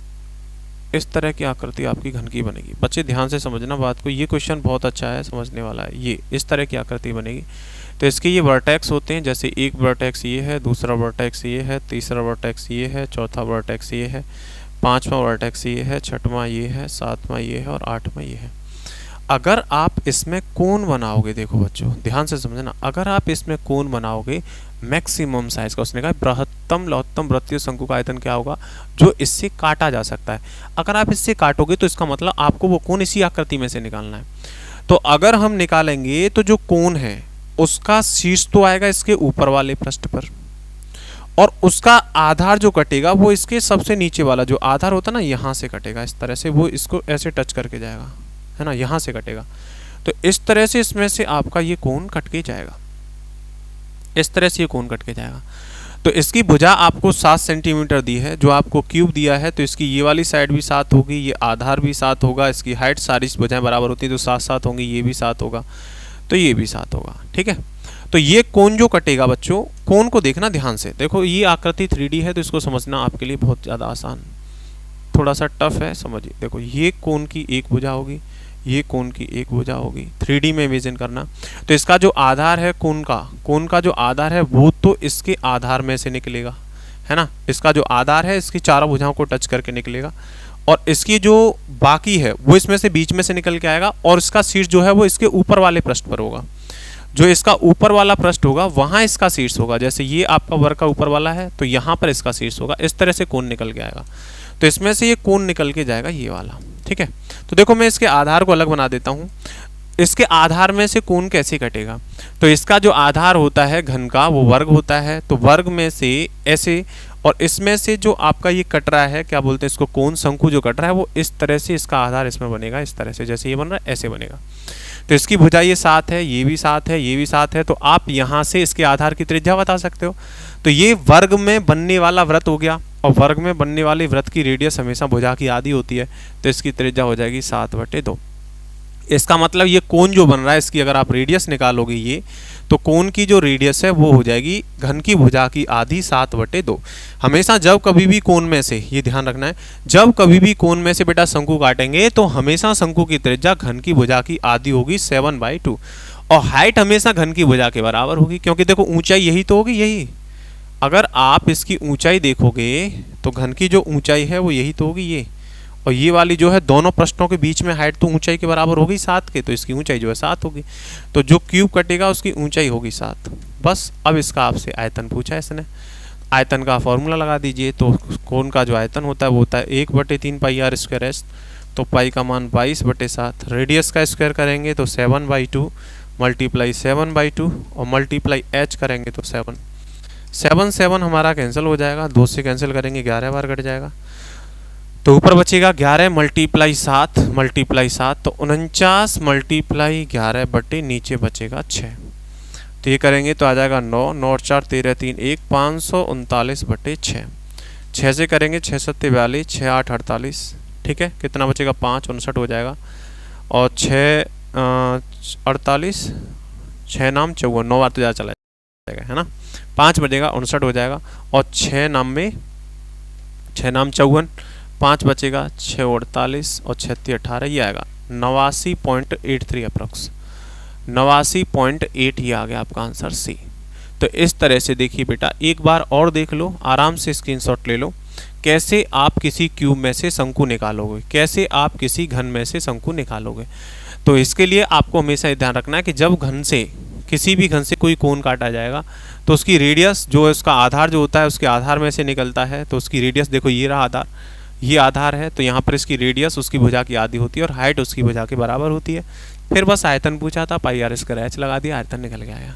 इस तरह की आकृति आपकी घन की बनेगी। बच्चे ध्यान से समझना बात को, ये क्वेश्चन बहुत अच्छा है, समझने वाला है। ये इस तरह की आकृति बनेगी। तो इसके ये वर्टेक्स होते हैं, जैसे एक वर्टेक्स ये है, दूसरा वर्टेक्स ये है, तीसरा वर्टेक्स ये है, चौथा वर्टेक्स ये है, पांचवा वर्टेक्स ये है, छठवां ये है, सातवां ये है और आठवां ये है। अगर आप इसमें कोण बनाओगे, देखो बच्चों ध्यान से समझना, अगर आप इसमें कोण बनाओगे मैक्सिमम साइज का, उसने कहा बृहत्तम लौहत्तम वृत्तीय शंकु का आयतन क्या होगा जो इससे काटा जा सकता है। अगर आप इससे काटोगे तो इसका मतलब आपको वो कोण इसी आकृति में से निकालना है। तो अगर हम निकालेंगे तो जो कोण है उसका शीर्ष तो आएगा इसके ऊपर वाले पृष्ठ पर, और उसका आधार जो कटेगा वो इसके सबसे नीचे वाला जो आधार होता है ना, यहाँ से कटेगा इस तरह से, वो इसको ऐसे टच करके जाएगा, है ना, यहाँ से कटेगा। तो इस तरह से इसमें से आपका ये कोण कट के जाएगा, इस तरह से ये कोण कट के जाएगा। तो इसकी भुजा आपको 7 सेंटीमीटर दी है, जो आपको क्यूब दिया है, तो इसकी ये वाली साइड भी 7 होगी, ये आधार भी 7 होगा, इसकी हाइट सारी भुजाएं बराबर होती है तो 7-7 होंगी, ये भी 7 होगा, तो ये भी 7 होगा, ठीक है? तो ये कोण जो कटेगा बच्चों, कोण को देखना ध्यान से। देखो ये आकृति 3D है तो इसको समझना आपके लिए बहुत ज़्यादा आसान, थोड़ा सा टफ है, समझिए। देखो ये कोण की एक भुजा होगी, ये कोण की एक भुजा होगी, 3D में इमेजिन करना। तो इसका जो आधार है कोण का जो आधार है वो तो इसके आधार में से निकलेगा, है ना? इसका जो आधार है इसकी चारों भुजाओं को टच करके निकलेगा, और इसकी जो बाकी है वो इसमें से बीच में से निकल के आएगा, और इसका शीर्ष जो है वो इसके ऊपर वाले पृष्ठ पर होगा। जो इसका ऊपर वाला पृष्ठ होगा वहां इसका शीर्ष होगा। जैसे ये आपका वर्ग का ऊपर वाला है तो यहाँ पर इसका शीर्ष होगा। इस तरह से कोण निकल के आएगा, तो इसमें से ये कोण निकल के जाएगा ये वाला। ठीक है, तो देखो मैं इसके आधार को अलग बना देता हूँ। इसके आधार में से कोण कैसे कटेगा, तो इसका जो आधार होता है घन का वो वर्ग होता है, तो वर्ग में से ऐसे, और इसमें से जो आपका ये कट रहा है, क्या बोलते हैं इसको, कोण शंकु जो कट रहा है वो इस तरह से इसका आधार इसमें बनेगा, इस तरह से जैसे ये बन रहा है ऐसे बनेगा। तो इसकी भुजा ये 7 है, ये भी 7 है, ये भी 7 है, तो आप यहाँ से इसके आधार की त्रिज्या बता सकते हो। तो ये वर्ग में बनने वाला वृत्त हो गया, और वर्ग में बनने वाले वृत्त की रेडियस हमेशा भुजा की आधी होती है, तो इसकी त्रिज्या हो जाएगी 7/2। इसका मतलब ये कोण जो बन रहा है इसकी अगर आप रेडियस निकालोगे ये, तो कोण की जो रेडियस है वो हो जाएगी घन की भुजा की आधी 7/2। हमेशा जब कभी भी कोण में से, ये ध्यान रखना है, जब कभी भी कोण में से बेटा शंकु काटेंगे तो हमेशा शंकु की त्रिज्या घन की भुजा की आधी होगी 7/2, और हाइट हमेशा घन की भुजा के बराबर होगी, क्योंकि देखो ऊंचाई यही तो होगी, यही। अगर आप इसकी ऊंचाई देखोगे तो घन की जो ऊंचाई है वो यही तो होगी, ये, और ये वाली जो है दोनों पृष्ठों के बीच में हाइट तो ऊंचाई के बराबर होगी 7 के, तो इसकी ऊंचाई जो है 7 होगी, तो जो क्यूब कटेगा उसकी ऊंचाई होगी 7। बस अब इसका आपसे आयतन पूछा है इसने, आयतन का फॉर्मूला लगा दीजिए। तो कोण का जो आयतन होता है वो होता है 1/3 पाई r स्क्वायर एस, तो पाई का मान 22/7। रेडियस का स्क्वायर करेंगे तो 7/2 मल्टीप्लाई 7/2 और मल्टीप्लाई h करेंगे तो 7 हमारा कैंसिल हो जाएगा, 2 से कैंसिल करेंगे 11 बार कट जाएगा, तो ऊपर बचेगा 11 मल्टीप्लाई 7 तो 49 मल्टीप्लाई 11 बटे नीचे बचेगा 6। तो ये करेंगे तो आ जाएगा 9, 9 और 4 13 3 1 539/6। 6 से करेंगे 6 7 42 6 8 48। ठीक है, कितना बचेगा 5 59 हो जाएगा, और 6 48 6 नाम 54, 9 बार तो ज़्यादा चला जाएगा है ना, 5 बचेगा 59 हो जाएगा, और 6 नाम में 6 नाम 54, 5 बचेगा 6 48 और 36 18, ये आएगा 89.83 अप्रॉक्स, 89.8 ही आ गया आपका आंसर सी। तो इस तरह से देखिए बेटा, एक बार और देख लो, आराम से स्क्रीनशॉट ले लो, कैसे आप किसी क्यूब में से शंकु निकालोगे, कैसे आप किसी घन में से शंकु निकालोगे। तो इसके लिए आपको हमेशा ध्यान रखना है कि जब घन से, किसी भी घन से कोई कोण काटा जाएगा तो उसकी रेडियस जो है, उसका आधार जो होता है उसके आधार में से निकलता है, तो उसकी रेडियस देखो ये रहा आधार, ये आधार है, तो यहाँ पर इसकी रेडियस उसकी भुजा की आधी होती है और हाइट उसकी भुजा के बराबर होती है। फिर बस आयतन पूछा था, पाई r स्क्वायर h लगा दिया, आयतन निकल के आया।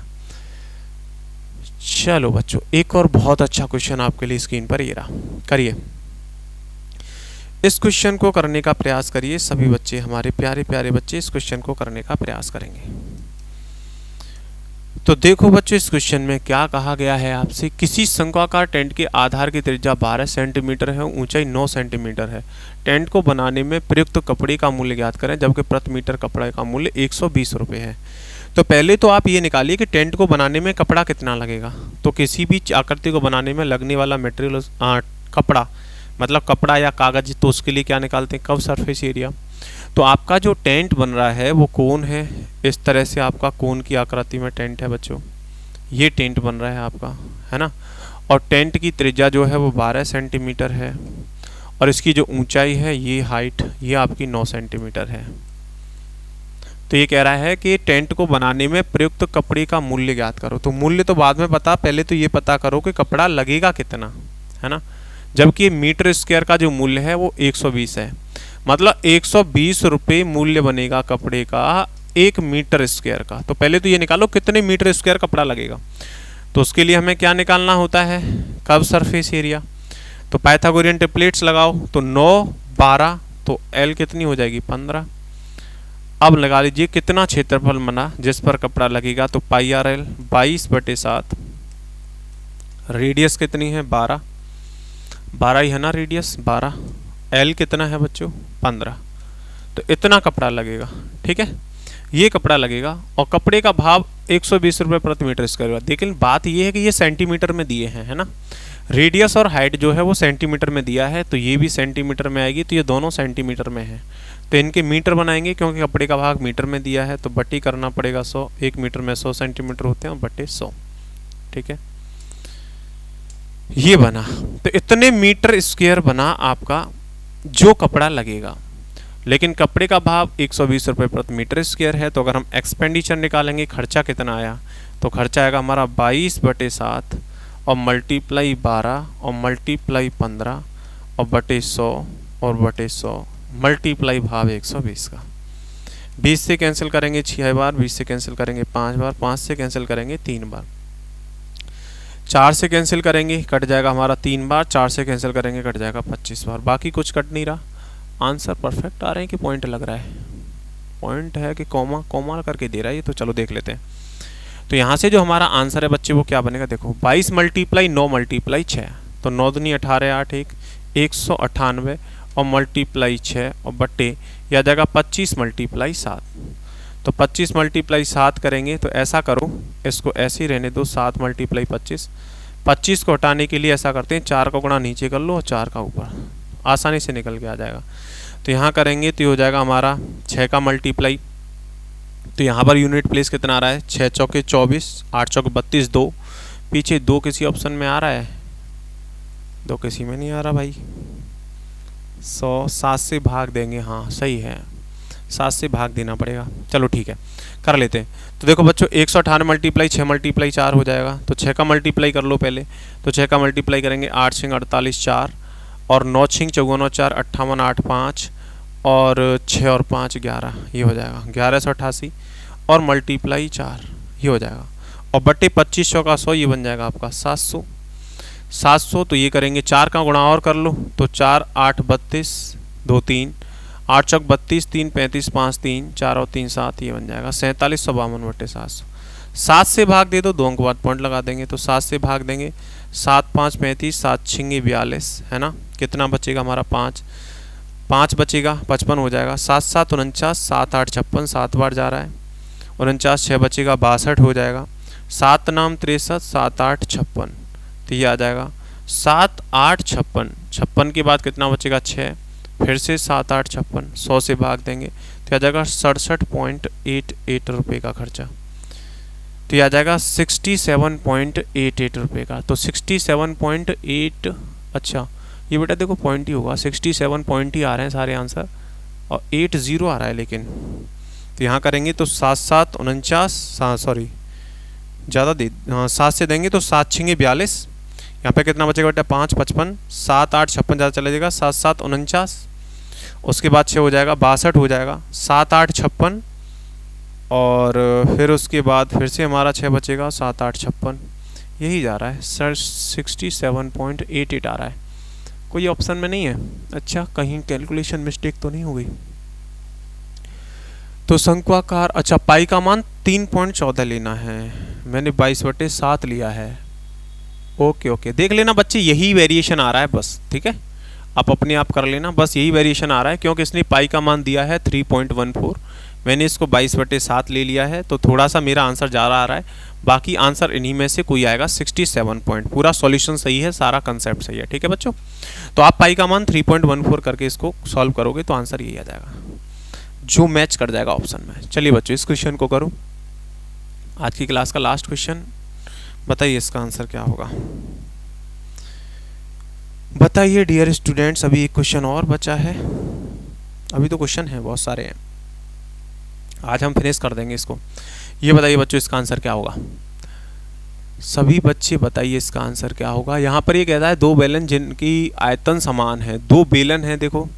चलो बच्चों, एक और बहुत अच्छा क्वेश्चन आपके लिए स्क्रीन पर ये रहा, करिए। इस क्वेश्चन को करने का प्रयास करिए सभी बच्चे, हमारे प्यारे प्यारे बच्चे इस क्वेश्चन को करने का प्रयास करेंगे। तो देखो बच्चों, इस क्वेश्चन में क्या कहा गया है आपसे, किसी शंक्वाकार टेंट के आधार की त्रिज्या 12 सेंटीमीटर है, ऊंचाई 9 सेंटीमीटर है। टेंट को बनाने में प्रयुक्त कपड़े का मूल्य ज्ञात करें, जबकि प्रति मीटर कपड़े का मूल्य 120 रुपये है। तो पहले तो आप ये निकालिए कि टेंट को बनाने में कपड़ा कितना लगेगा। तो किसी भी आकृति को बनाने में लगने वाला मटेरियल कपड़ा, मतलब कपड़ा या कागज, तो उसके लिए क्या निकालते हैं, कर्व सरफेस एरिया। तो आपका जो टेंट बन रहा है वो कोण है, इस तरह से आपका कोण की आकृति में टेंट है बच्चों, ये टेंट बन रहा है आपका, है ना। और टेंट की त्रिज्या जो है वो 12 सेंटीमीटर है, और इसकी जो ऊंचाई है, ये हाइट, ये आपकी 9 सेंटीमीटर है। तो ये कह रहा है कि टेंट को बनाने में प्रयुक्त कपड़े का मूल्य ज्ञात करो। तो मूल्य तो बाद में पता, पहले तो ये पता करो कि कपड़ा लगेगा कितना, है ना। जबकि मीटर स्क्वायर का जो मूल्य है वो 120 है, मतलब 120 रुपये मूल्य बनेगा कपड़े का 1 मीटर स्क्वायर का। तो पहले तो ये निकालो कितने मीटर स्क्वायर कपड़ा लगेगा। तो उसके लिए हमें क्या निकालना होता है, कर्व सरफेस एरिया। तो पाइथागोरियन ट्रिपलेट्स लगाओ, तो 9 12, तो L कितनी हो जाएगी 15। अब लगा लीजिए कितना क्षेत्रफल बना जिस पर कपड़ा लगेगा, तो पाई r l 22/7। रेडियस कितनी है 12 ही है ना, रेडियस 12। L कितना है बच्चों 15। तो इतना कपड़ा लगेगा, ठीक है, ये कपड़ा लगेगा। और कपड़े का भाव 120 रुपये प्रति मीटर स्क्वायर। लेकिन बात ये है कि ये सेंटीमीटर में दिए हैं, है ना। रेडियस और हाइट जो है वो सेंटीमीटर में दिया है, तो ये भी सेंटीमीटर में आएगी, तो ये दोनों सेंटीमीटर में है। तो इनके मीटर बनाएंगे, क्योंकि कपड़े का भाग मीटर में दिया है, तो बट्टी करना पड़ेगा 100। 1 मीटर में 100 सेंटीमीटर होते हैं, बट्टे 100, ठीक है। ये बना, तो इतने मीटर स्क्वायर बना आपका जो कपड़ा लगेगा, लेकिन कपड़े का भाव 120 रुपये प्रति मीटर स्क्वायर है। तो अगर हम एक्सपेंडिचर निकालेंगे, खर्चा कितना आया, तो खर्चा आएगा हमारा 22/7 और मल्टीप्लाई 12 और मल्टीप्लाई 15 और बटे 100 और बटे 100 मल्टीप्लाई भाव 120 का। 20 से कैंसिल करेंगे 6 बार, 20 से कैंसिल करेंगे 5 बार, 5 से कैंसिल करेंगे 3 बार, 4 से कैंसिल करेंगे कट जाएगा हमारा 3 बार, 4 से कैंसिल करेंगे कट जाएगा 25 बार, बाकी कुछ कट नहीं रहा। आंसर परफेक्ट आ रहे हैं कि पॉइंट लग रहा है? पॉइंट है कि कॉमा कॉमा करके दे रहा है ये, तो चलो देख लेते हैं। तो यहाँ से जो हमारा आंसर है बच्चे वो क्या बनेगा, देखो 22 मल्टीप्लाई 9 मल्टीप्लाई 6, तो 9 दूनी 18 8 198 और मल्टीप्लाई 6 और बट्टे यह आ जाएगा 25 मल्टीप्लाई 7। तो 25 मल्टीप्लाई 7 करेंगे तो ऐसा करो, इसको ऐसे ही रहने दो, 7 मल्टीप्लाई 25। 25 को हटाने के लिए ऐसा करते हैं 4 का गुणा नीचे कर लो और 4 का ऊपर, आसानी से निकल के आ जाएगा। तो यहाँ करेंगे तो ये हो जाएगा हमारा 6 का मल्टीप्लाई, तो यहाँ पर यूनिट प्लेस कितना आ रहा है, 6 चौके 24, 8 चौके 32, 2 पीछे 2 किसी ऑप्शन में आ रहा है, 2 किसी में नहीं आ रहा भाई। 100 7 से भाग देंगे, हाँ सही है 7 से भाग देना पड़ेगा, चलो ठीक है कर लेते हैं। तो देखो बच्चों 198 मल्टीप्लाई 6 मल्टीप्लाई 4 हो जाएगा, तो 6 का मल्टीप्लाई कर लो पहले, तो 6 का मल्टीप्लाई करेंगे 8 6 48 4 और 9 6 54 4 58 8 5 और 6 और 5 11, ये हो जाएगा 1188 और मल्टीप्लाई 4 ये हो जाएगा, और बट्टे 2500 का 100 ये बन जाएगा आपका 700। 700 तो ये करेंगे 4 का गुणा और कर लो, तो 4 8 32 2 3 8 चौक 32 3 35 5 3 4 और 3 7 ये बन जाएगा 4752 बट्टे 700। 7 से भाग दे दो, 2 अंक बाद पॉइंट लगा देंगे, तो 7 से भाग देंगे 7 5 35 7 6 42 है ना, कितना बचेगा हमारा 5 5 बचेगा 55 हो जाएगा, 7 7 49 7 8 56 7 बार जा रहा है, 49 6 बचेगा 62 हो जाएगा, 7 नाम 63 7 8 56, तो ये आ जाएगा 7 8 56, 56 के बाद कितना बचेगा 6, फिर से 7 8 56, 100 से भाग देंगे तो आ जाएगा 67.88 रुपये का खर्चा, तो ये आ जाएगा 67.88 रुपये का। तो 67.8, अच्छा ये बेटा देखो पॉइंट ही होगा, 67 पॉइंट ही आ रहे हैं सारे आंसर और 80 आ रहा है लेकिन, तो यहाँ करेंगे तो 7 7 49 सॉरी ज़्यादा दे, हाँ 7 से देंगे तो 7 6 42, यहाँ पे कितना बचेगा बेटा 5 55, 7 8 56 ज़्यादा चला जाएगा, 7 7 49, उसके बाद 6 हो जाएगा 62 हो जाएगा, 7 8 56 और फिर उसके बाद फिर से हमारा 6 बचेगा 7 8 56, यही जा रहा है सर 67.88 आ रहा है, कोई ऑप्शन में नहीं है। अच्छा कहीं कैलकुलेशन मिस्टेक तो नहीं हो गई। तो शंक्वाकार, अच्छा पाई का मान 3.14 लेना है, मैंने 22/7 लिया है। ओके ओके देख लेना बच्चे, यही वेरिएशन आ रहा है बस, ठीक है आप अपने आप कर लेना, बस यही वेरिएशन आ रहा है क्योंकि इसने पाई का मान दिया है 3.14, मैंने इसको 22/7 ले लिया है, तो थोड़ा सा मेरा आंसर जा रहा आ रहा है, बाकी आंसर इन्हीं में से कोई आएगा 67 पॉइंट, पूरा सॉल्यूशन सही है, सारा कंसेप्ट सही है, ठीक है बच्चों। तो आप पाई का मान 3.14 करके इसको सॉल्व करोगे तो आंसर यही आ जाएगा जो मैच कर जाएगा ऑप्शन में। चलिए बच्चों इस क्वेश्चन को करो, आज की क्लास का लास्ट क्वेश्चन, बताइए इसका आंसर क्या होगा, बताइए डियर स्टूडेंट्स। अभी एक क्वेश्चन और बचा है, अभी तो क्वेश्चन है बहुत सारे हैं, आज हम फिनिश कर देंगे इसको। ये बताइए बच्चों इसका आंसर क्या होगा, सभी बच्चे बताइए इसका आंसर क्या होगा। यहाँ पर ये कहता है 2 बेलन जिनकी आयतन समान है, 2 बेलन है, देखो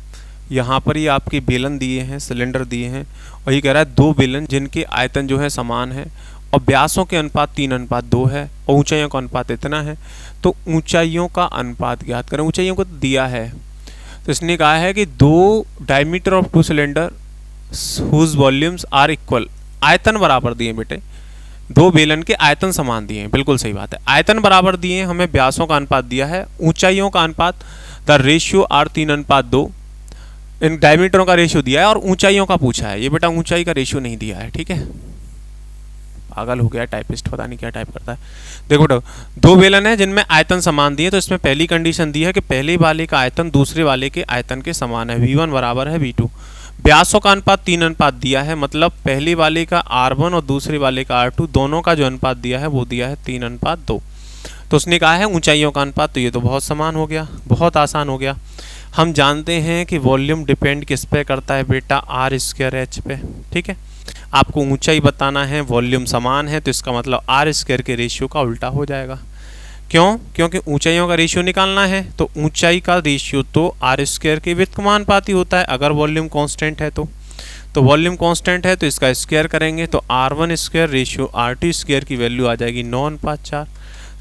यहाँ पर ये आपके बेलन दिए हैं, सिलेंडर दिए हैं, और ये कह रहा है 2 बेलन जिनके आयतन जो है समान है और व्यासों के अनुपात 3:2 है और ऊंचाइयों का अनुपात इतना है, तो ऊंचाइयों का अनुपात ज्ञात करें। ऊंचाइयों को दिया है, तो इसने कहा है कि 2 diameter of 2 cylinder whose volumes are equal, आयतन बराबर दिए बेटे, 2 बेलन के आयतन समान दिए हैं, बिल्कुल सही बात है, आयतन बराबर दिए हैं, हमें व्यासों का अनुपात दिया है, ऊंचाइयों का अनुपात द रेशियो आर 3:2, इन डायमीटरों का रेशियो दिया है और ऊंचाइयों का पूछा है, ये बेटा ऊंचाई का रेशियो नहीं दिया है, ठीक है पागल हो गया टाइपिस्ट, पता नहीं क्या टाइप करता है। देखो बेटा 2 बेलन है जिनमें आयतन समान दिए, तो इसमें पहली कंडीशन दी है कि पहले वाले का आयतन दूसरे वाले के आयतन के समान है, V1 बराबर है V2, व्यासों का अनुपात 3:2 दिया है, मतलब पहले वाले का R1 और दूसरे वाले का R2 दोनों का जो अनुपात दिया है वो दिया है 3:2, तो उसने कहा है ऊंचाइयों का अनुपात, तो ये तो बहुत समान हो गया, बहुत आसान हो गया। हम जानते हैं कि वॉल्यूम डिपेंड किस पे करता है बेटा, आर स्क्वायर एच पे। ठीक है, आपको ऊंचाई बताना है, वॉल्यूम समान है, तो इसका मतलब आर स्क्वायर के रेशियो का उल्टा हो जाएगा। क्यों? क्योंकि ऊंचाइयों का रेशियो निकालना है, तो ऊंचाई का रेशियो तो आर स्क्वायर के व्युत्क्रमानुपाती होता है अगर वॉल्यूम कांस्टेंट है तो वॉल्यूम कांस्टेंट है तो इसका स्क्वायर करेंगे तो R1 square ratio R2 square की वैल्यू आ जाएगी 9:4।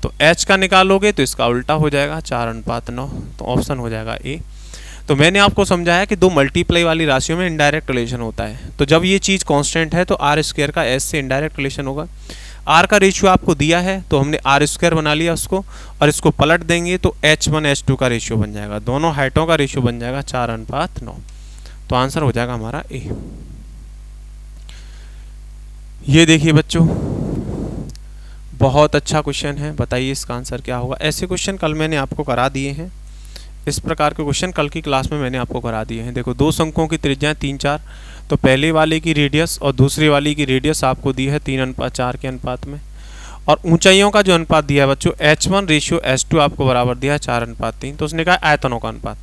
तो H का निकालोगे तो इसका उल्टा हो जाएगा 4:9, तो ऑप्शन हो जाएगा ए। तो मैंने आपको समझाया कि दो मल्टीप्लाई वाली राशियों में इनडायरेक्ट रिलेशन होता है, तो जब ये चीज़ कांस्टेंट है तो आर स्क्वायर का एच से इनडायरेक्ट रिलेशन होगा। आर का रेशियो आपको दिया है तो हमने आर स्क्वायर बना लिया उसको, और इसको पलट देंगे तो H1 H2 का रेशियो बन जाएगा, दोनों हाइटों का रेशियो बन जाएगा 4:9। तो आंसर हो जाएगा हमारा ए। ये देखिए बच्चों, बहुत अच्छा क्वेश्चन है, बताइए इसका आंसर क्या होगा। ऐसे क्वेश्चन कल मैंने आपको करा दिए हैं, इस प्रकार के क्वेश्चन कल की क्लास में मैंने आपको करा दिए हैं। देखो, दो शंकुओं की त्रिज्याएं 3, 4, तो पहले वाले की रेडियस और दूसरे वाले की रेडियस आपको दी है 3:4 के अनुपात में, और ऊंचाइयों का जो अनुपात दिया है बच्चों H1 रेशियो H2 आपको बराबर दिया है 4:3। तो उसने कहा आयतनों का अनुपात,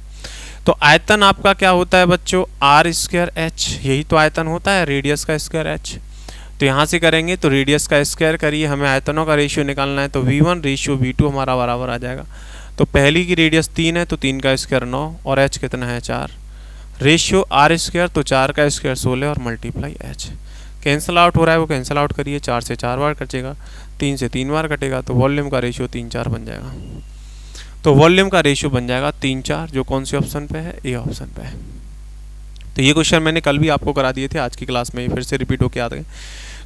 तो आयतन आपका क्या होता है बच्चों, आर स्क्वायर एच, यही तो आयतन होता है, रेडियस का स्क्वायर एच। तो यहाँ से करेंगे तो रेडियस का स्क्वायर करिए, हमें आयतनों का रेशियो निकालना है, तो V1 रेशियो V2 हमारा बराबर आ जाएगा। तो पहली की रेडियस 3 है तो 3 का स्क्वायर 9, और एच कितना है 4, रेशियो आर स्क्वायर तो 4 का स्क्वायर 16 और मल्टीप्लाई एच। कैंसिल आउट हो रहा है वो कैंसिल आउट करिए, 4 से 4 बार कटेगा, 3 से 3 बार कटेगा, तो वॉल्यूम का रेशियो 3-4 बन जाएगा। तो वॉल्यूम का रेशियो बन जाएगा 3-4, जो कौन सी ऑप्शन पे है, ए ऑप्शन पे है। तो ये क्वेश्चन मैंने कल भी आपको करा दिए थे, आज की क्लास में फिर से रिपीट होकर आ गए।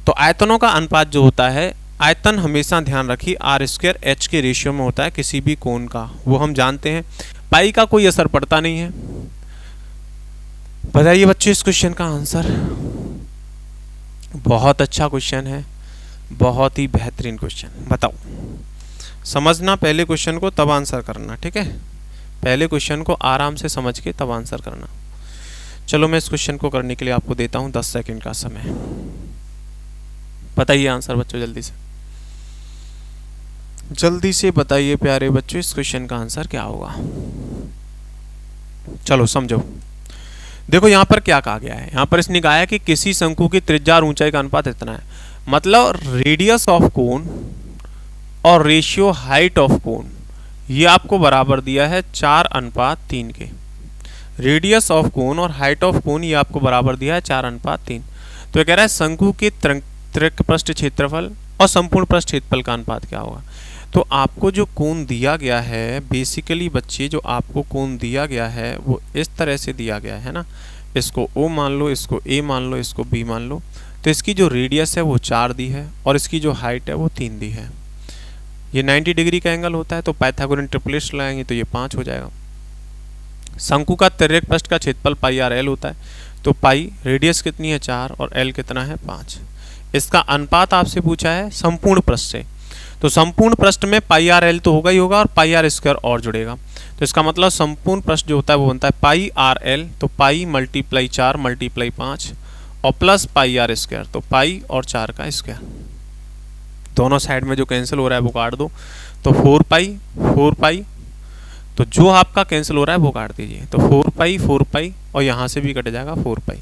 तो आयतनों का अनुपात जो होता है, आयतन हमेशा ध्यान रखिए आर स्क्वायर एच के रेशियो में होता है किसी भी कोण का, वो हम जानते हैं। पाई का कोई असर पड़ता नहीं है। बताइए बच्चों इस क्वेश्चन का आंसर। बहुत अच्छा क्वेश्चन है, बहुत ही बेहतरीन क्वेश्चन। बताओ, समझना पहले क्वेश्चन को तब आंसर करना, ठीक है, पहले क्वेश्चन को आराम से समझ के तब आंसर करना। चलो मैं इस क्वेश्चन को करने के लिए आपको देता हूं 10 सेकंड का समय। बताइए आंसर बच्चों, जल्दी से बताइए प्यारे बच्चों, इस क्वेश्चन का आंसर क्या होगा। चलो समझो, देखो यहाँ पर क्या कहा गया है, यहाँ पर इसने कहा है कि किसी शंकु की त्रिज्या और ऊंचाई का अनुपात इतना है, मतलब रेडियस ऑफ कोन और रेशियो हाइट ऑफ कोन, ये आपको बराबर दिया है 4:3 के। रेडियस ऑफ कोन और हाइट ऑफ कोन ये आपको बराबर दिया है 4:3। तो ये कह रहा है शंकु के त्रिक पृष्ठ क्षेत्रफल और संपूर्ण पृष्ठ क्षेत्रफल का अनुपात क्या होगा। तो आपको जो कोण दिया गया है, बेसिकली बच्चे जो आपको कोण दिया गया है वो इस तरह से दिया गया है ना, इसको O मान लो, इसको A मान लो, इसको B मान लो। तो इसकी जो रेडियस है वो 4 दी है और इसकी जो हाइट है वो 3 दी है। ये 90 डिग्री का एंगल होता है, तो पाइथागोरन ट्रिपलेट्स लगाएंगे तो ये 5 हो जाएगा। शंकु का तिर्यक पृष्ठ का क्षेत्रफल पाई आर एल होता है, तो पाई रेडियस कितनी है 4 और एल कितना है 5। इसका अनुपात आपसे पूछा है संपूर्ण पृष्ठ से, तो संपूर्ण पृष्ठ में पाई आर एल तो होगा ही होगा और पाई आर स्क्वायर और जुड़ेगा। तो इसका मतलब संपूर्ण पृष्ठ जो होता है वो बनता है पाई आर एल, तो पाई मल्टीप्लाई 4 मल्टीप्लाई 5 और प्लस पाई आर स्क्वायर, तो पाई और 4 का स्क्वायर। दोनों साइड में जो कैंसिल हो रहा है वो काट दो, तो 4 पाई, तो जो आपका कैंसिल हो रहा है वो काट दीजिए, तो 4 पाई और यहाँ से भी कट जाएगा 4 पाई।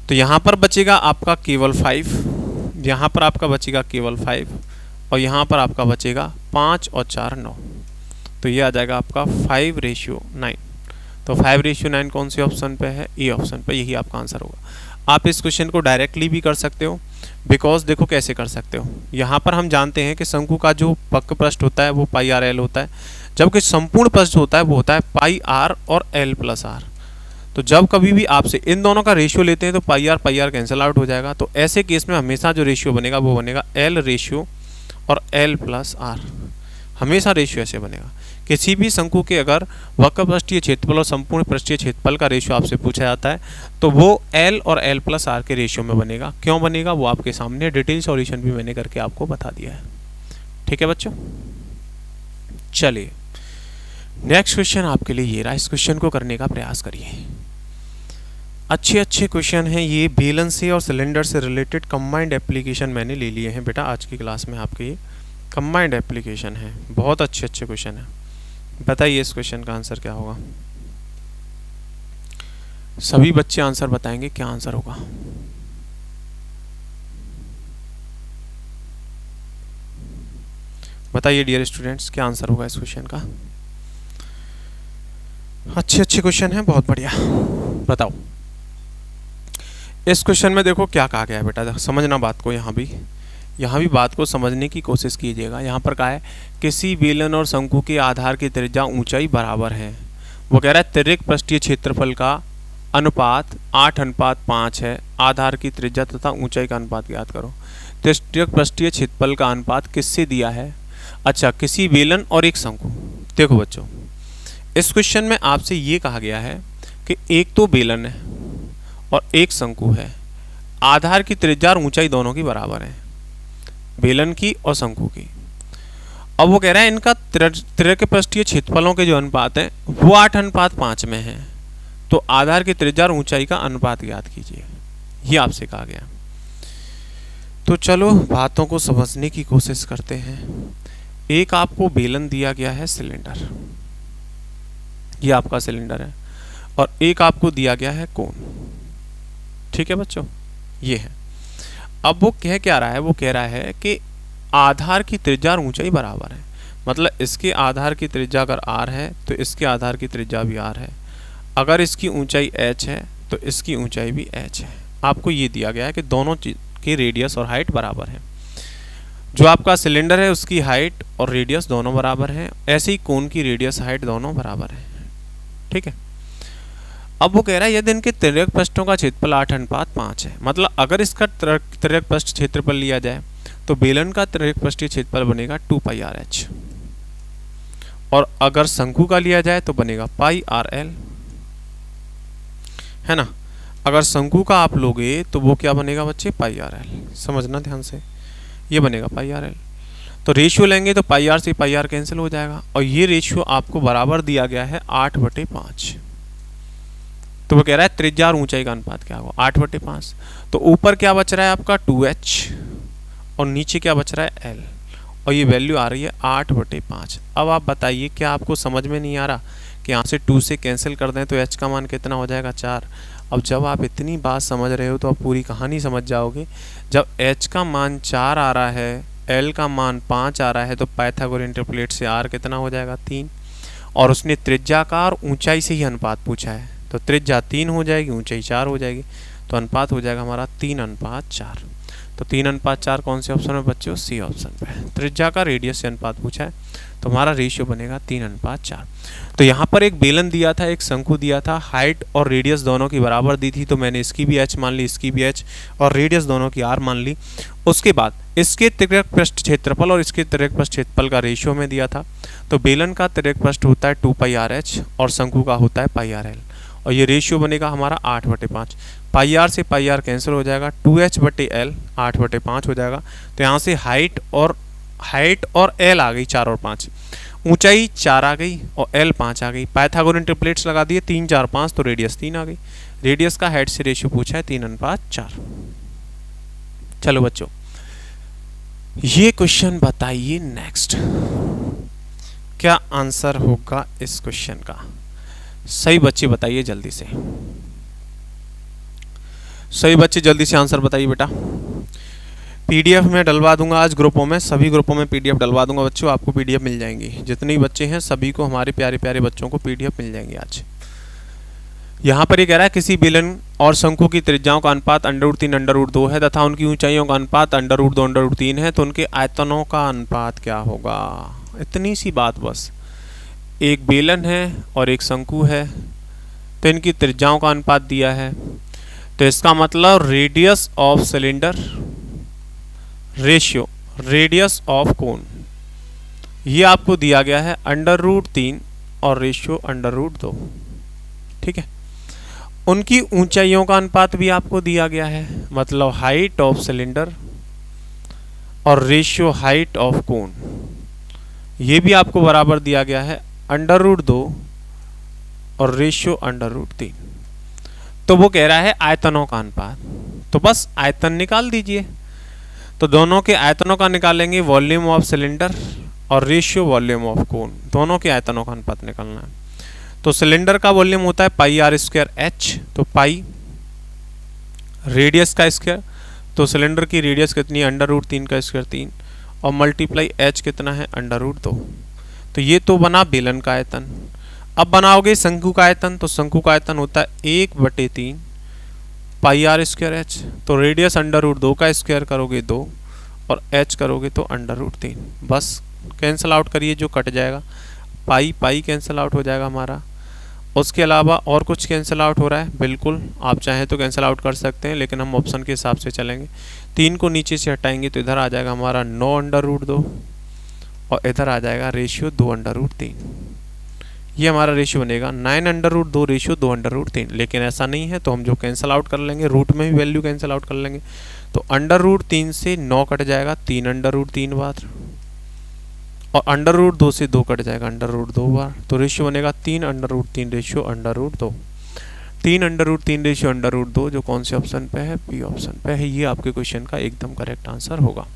तो यहाँ पर बचेगा आपका केवल 5, यहाँ पर आपका बचेगा केवल 5 और यहाँ पर आपका बचेगा 5 और 4 9। तो ये आ जाएगा आपका 5:9। तो 5:9 कौन से ऑप्शन पे है, ए ऑप्शन पे, यही आपका आंसर होगा। आप इस क्वेश्चन को डायरेक्टली भी कर सकते हो, बिकॉज देखो कैसे कर सकते हो, यहाँ पर हम जानते हैं कि शंकु का जो पक्क पृष्ठ होता है वो पाई आर एल होता है, जबकि संपूर्ण पृष्ठ होता है वो होता है पाई आर और एल प्लस आर। तो जब कभी भी आपसे इन दोनों का रेशियो लेते हैं तो पाई आर कैंसिल आउट हो जाएगा। तो ऐसे केस में हमेशा जो रेशियो बनेगा वो बनेगा एल रेशियो और एल प्लस आर, हमेशा रेशियो ऐसे बनेगा। किसी भी शंकु के अगर वक्र पृष्ठीय क्षेत्रफल और संपूर्ण पृष्ठीय क्षेत्रफल का रेशियो आपसे पूछा जाता है तो वो एल और एल प्लस आर के रेशियो में बनेगा। क्यों बनेगा वो आपके सामने डिटेल सॉल्यूशन भी मैंने करके आपको बता दिया है। ठीक है बच्चों, चलिए नेक्स्ट क्वेश्चन आपके लिए ये रहा, इस क्वेश्चन को करने का प्रयास करिए। अच्छे क्वेश्चन हैं ये, बेलन से और सिलेंडर से रिलेटेड कंबाइंड एप्लीकेशन मैंने ले लिए हैं बेटा आज की क्लास में। आपके ये कंबाइंड एप्लीकेशन है, बहुत अच्छे क्वेश्चन है। बताइए इस क्वेश्चन का आंसर क्या होगा। सभी बच्चे आंसर बताएंगे, क्या आंसर होगा। बताइए डियर स्टूडेंट्स, क्या आंसर होगा इस क्वेश्चन का। अच्छे क्वेश्चन है, बहुत बढ़िया। बताओ इस क्वेश्चन में देखो क्या कहा गया है बेटा, समझना बात को। यहाँ भी बात को समझने की कोशिश कीजिएगा। यहाँ पर कहा है किसी बेलन और शंकु के आधार की त्रिज्या ऊंचाई बराबर है। वो कह रहा है तिर्यक पृष्ठीय क्षेत्रफल का अनुपात 8:5 है, आधार की त्रिज्या तथा ऊंचाई का अनुपात ज्ञात करो। तिर्यक पृष्ठीय क्षेत्रफल का अनुपात किससे दिया है? अच्छा, किसी बेलन और एक शंकु। देखो बच्चों, इस क्वेश्चन में आपसे ये कहा गया है कि एक तो बेलन है और एक शंकु है, आधार की त्रिज्या और ऊंचाई दोनों की बराबर है, बेलन की और शंकु की। अब वो कह रहा है इनका तिर्यक पृष्ठीय क्षेत्रफलों के जो अनुपात है वो 8:5 में है, तो आधार की त्रिज्या और ऊंचाई का अनुपात ज्ञात कीजिए, ये आपसे कहा गया। तो चलो बातों को समझने की कोशिश करते हैं। एक आपको बेलन दिया गया है, सिलेंडर, ये आपका सिलेंडर है, और एक आपको दिया गया है कोन। ठीक है बच्चों, ये है। अब वो कह क्या रहा है? वो कह रहा है कि आधार की त्रिज्या और ऊंचाई बराबर है, मतलब इसके आधार की त्रिज्या अगर r है तो इसके आधार की त्रिज्या भी r है, अगर इसकी ऊंचाई h है तो इसकी ऊंचाई भी h है। आपको ये दिया गया है कि दोनों चीज की रेडियस और हाइट बराबर है। जो आपका सिलेंडर है उसकी हाइट और रेडियस दोनों बराबर है, ऐसे ही कोन की रेडियस हाइट दोनों बराबर है। ठीक है। अब वो कह रहा है यदि इनके तिर्यक पृष्ठों का क्षेत्रफल 8:5 है, मतलब अगर इसका तिर्यक पृष्ठ क्षेत्रफल लिया जाए तो बेलन का तिर्यक पृष्ठीय क्षेत्रफल बनेगा 2πrh, और अगर शंकु का लिया जाए तो बनेगा πrl, है ना। अगर शंकु का आप लोगे तो वो क्या बनेगा बच्चे? πrl। समझना ध्यान से, ये बनेगा πrl। तो रेशियो लेंगे तो πr से πr कैंसिल हो जाएगा, और ये रेशियो आपको बराबर दिया गया है 8/5। तो वो कह रहा है त्रिज्या और ऊंचाई का अनुपात क्या होगा? 8/5। तो ऊपर क्या बच रहा है आपका 2h, और नीचे क्या बच रहा है l, और ये वैल्यू आ रही है 8/5। अब आप बताइए, क्या आपको समझ में नहीं आ रहा कि यहाँ से 2 से कैंसिल कर दें तो h का मान कितना हो जाएगा? 4। अब जब आप इतनी बात समझ रहे हो तो आप पूरी कहानी समझ जाओगे। जब h का मान 4 आ रहा है, l का मान 5 आ रहा है, तो पाइथागोरस इंटरपोलेट से r कितना हो जाएगा? 3। और उसने त्रिज्या का और ऊंचाई से ही अनुपात पूछा है, तो त्रिज्या 3 हो जाएगी, ऊंचाई 4 हो जाएगी, तो अनुपात हो जाएगा हमारा 3:4। तो 3:4 कौन से ऑप्शन में बच्चों? सी ऑप्शन पे। त्रिज्या का रेडियस से अनुपात पूछा है, तो हमारा रेशियो बनेगा 3:4। तो यहाँ पर एक बेलन दिया था, एक शंकु दिया था, हाइट और रेडियस दोनों की बराबर दी थी, तो मैंने इसकी भी h मान ली, इसकी भी h, और रेडियस दोनों की r मान ली। उसके बाद इसके तिर्यक पृष्ठ क्षेत्रफल और इसके तिर्यक पृष्ठ क्षेत्रफल का रेशियो में दिया था। तो बेलन का तिर्यक पृष्ठ होता है 2πrh और शंकु का होता है πrl, और ये रेशियो बनेगा हमारा 8/5। πr से πr कैंसिल हो जाएगा, 2h/l 8/5 हो जाएगा। तो यहाँ से हाइट और l आ गई 4 और 5, ऊंचाई 4 आ गई और l 5 आ गई। पाइथागोरस इंटरपोलेट्स लगा दिए, 3 4 5, तो रेडियस 3 आ गई। रेडियस का हाइट से रेशियो पूछा है 3:4। चलो बच्चों, ये क्वेश्चन बताइए नेक्स्ट, क्या आंसर होगा इस क्वेश्चन का? सही बच्चे बताइए जल्दी से, सही बच्चे जल्दी से आंसर बताइए बेटा। पीडीएफ में डलवा दूंगा आज ग्रुपों में, सभी ग्रुपों में पीडीएफ डलवा दूंगा बच्चों, आपको पीडीएफ मिल जाएंगी। जितने बच्चे हैं सभी को, हमारे प्यारे प्यारे बच्चों को पीडीएफ मिल जाएंगी आज। यहाँ पर ये कह रहा है किसी बेलन और शंकु की त्रिज्याओं का अनुपात √3 √2 है तथा उनकी ऊंचाइयों का अनुपात √2 √3 है, तो उनके आयतनों का अनुपात क्या होगा? इतनी सी बात बस। एक बेलन है और एक शंकु है, तो इनकी त्रिज्याओं का अनुपात दिया है, तो इसका मतलब radius of cylinder ratio radius of cone, ये आपको दिया गया है √3 और रेशियो √2। ठीक है। उनकी ऊंचाइयों का अनुपात भी आपको दिया गया है, मतलब हाइट ऑफ सिलेंडर और रेशियो हाइट ऑफ कोन, ये भी आपको बराबर दिया गया है √2 और रेशियो √3। तो वो कह रहा है आयतनों का अनुपात, तो बस आयतन निकाल दीजिए। तो दोनों के आयतनों का निकालेंगे, वॉल्यूम ऑफ सिलेंडर और रेशियो वॉल्यूम ऑफ कोन, दोनों के आयतनों का अनुपात निकालना है। तो सिलेंडर का वॉल्यूम होता है पाई आर स्क्वायर एच, तो पाई रेडियस का स्क्वायर, तो सिलेंडर की रेडियस कितनी है √3 का स्क्वायर 3, और मल्टीप्लाई एच कितना है √2। तो ये तो बना बेलन का आयतन। अब बनाओगे शंकु का आयतन, तो शंकु का आयतन होता है 1/3 पाई आर स्क्वायर एच, तो रेडियस √2 का स्क्वायर करोगे 2 और एच करोगे तो √3। बस कैंसिल आउट करिए, जो कट जाएगा पाई पाई कैंसिल आउट हो जाएगा हमारा। उसके अलावा और कुछ कैंसिल आउट हो रहा है? बिल्कुल, आप चाहें तो कैंसिल आउट कर सकते हैं, लेकिन हम ऑप्शन के हिसाब से चलेंगे। 3 को नीचे से हटाएंगे तो इधर आ जाएगा हमारा 9/2 और इधर आ जाएगा रेशियो 2/3। ये हमारा रेशियो बनेगा 9/2 रेशियो 2/3। लेकिन ऐसा नहीं है तो हम जो कैंसिल आउट कर लेंगे, रूट में भी वैल्यू कैंसिल आउट कर लेंगे, तो √3 से 9 कट जाएगा 3/3 बार, और √2 से 2 कट जाएगा √2 बार, तो रेशियो बनेगा 3/3 रेशियो √2। 3/3 रेशियो √2 जो कौन से ऑप्शन पे है? बी ऑप्शन पे है। ये आपके क्वेश्चन का एकदम करेक्ट आंसर होगा।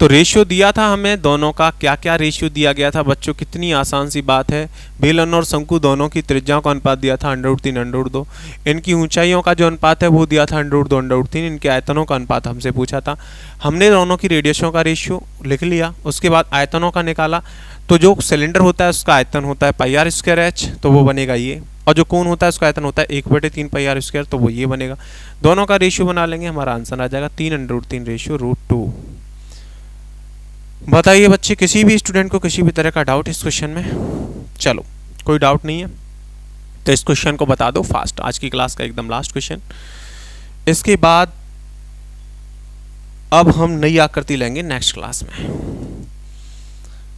तो रेशियो दिया था हमें दोनों का, क्या क्या रेशियो दिया गया था बच्चों? कितनी आसान सी बात है। बेलन और शंकु दोनों की त्रिज्याओं का अनुपात दिया था √3/2। इनकी ऊंचाइयों का जो अनुपात है वो दिया था √2/3। इनके आयतनों का अनुपात हमसे पूछा था। हमने दोनों की रेडियसों का रेशियो लिख लिया, उसके बाद आयतनों का निकाला। तो जो सिलेंडर होता है उसका आयतन होता है पाई आर स्क्वायर एच, तो वो बनेगा ये, और जो कोन होता है उसका आयतन होता है 1/3 पाई आर स्क्वायर, तो वो ये बनेगा। दोनों का रेशियो बना लेंगे, हमारा आंसर आ जाएगा 3/3 रेशियो √2। बताइए बच्चे, किसी भी स्टूडेंट को किसी भी तरह का डाउट इस क्वेश्चन में? चलो, कोई डाउट नहीं है तो इस क्वेश्चन को बता दो फास्ट। आज की क्लास का एकदम लास्ट क्वेश्चन। इसके बाद अब हम नई आकृति लेंगे नेक्स्ट क्लास में।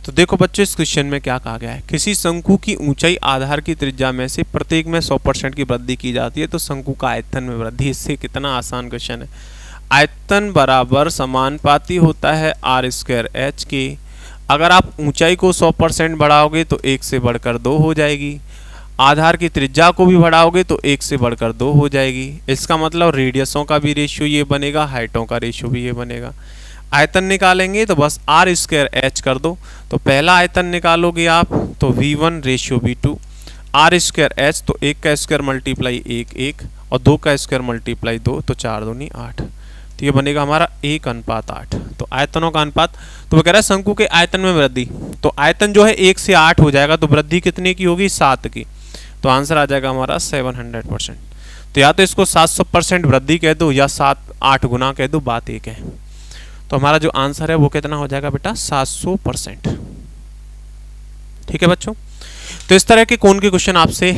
तो देखो बच्चों, इस क्वेश्चन में क्या कहा गया है? किसी शंकु की ऊंचाई आधार की त्रिज्या में से प्रत्येक में 100% की वृद्धि की जाती है, तो शंकु का आयतन में वृद्धि। इससे कितना आसान क्वेश्चन है। आयतन बराबर समानुपाती होता है आर स्क्वायर एच के। अगर आप ऊंचाई को 100% बढ़ाओगे तो 1 से बढ़कर 2 हो जाएगी। आधार की त्रिज्या को भी बढ़ाओगे तो 1 से बढ़कर 2 हो जाएगी। इसका मतलब रेडियसों का भी रेशियो ये बनेगा, हाइटों का रेशियो भी ये बनेगा। आयतन निकालेंगे तो बस आर स्क्वायर एच कर दो। तो पहला आयतन निकालोगे आप तो V1 ratio V2, are square H तो 1 का स्क्वायर मल्टीप्लाई 1 1 और 2 का स्क्वायर मल्टीप्लाई 2, तो 4 दूनी 8। तो ये बनेगा हमारा 1:8। तो आयतनों का अनुपात, तो वो कह रहा है शंकु के आयतन में वृद्धि। तो आयतन जो है 1 से 8 हो जाएगा, तो वृद्धि कितने की होगी? 7 की। तो आंसर आ जाएगा हमारा 700%। तो या तो इसको 700% वृद्धि कह दो या 7-8 गुना कह दो, बात एक है। तो हमारा जो आंसर है वो कितना हो जाएगा बेटा? 700%। ठीक है बच्चों। तो इस तरह के कोन के क्वेश्चन आपसे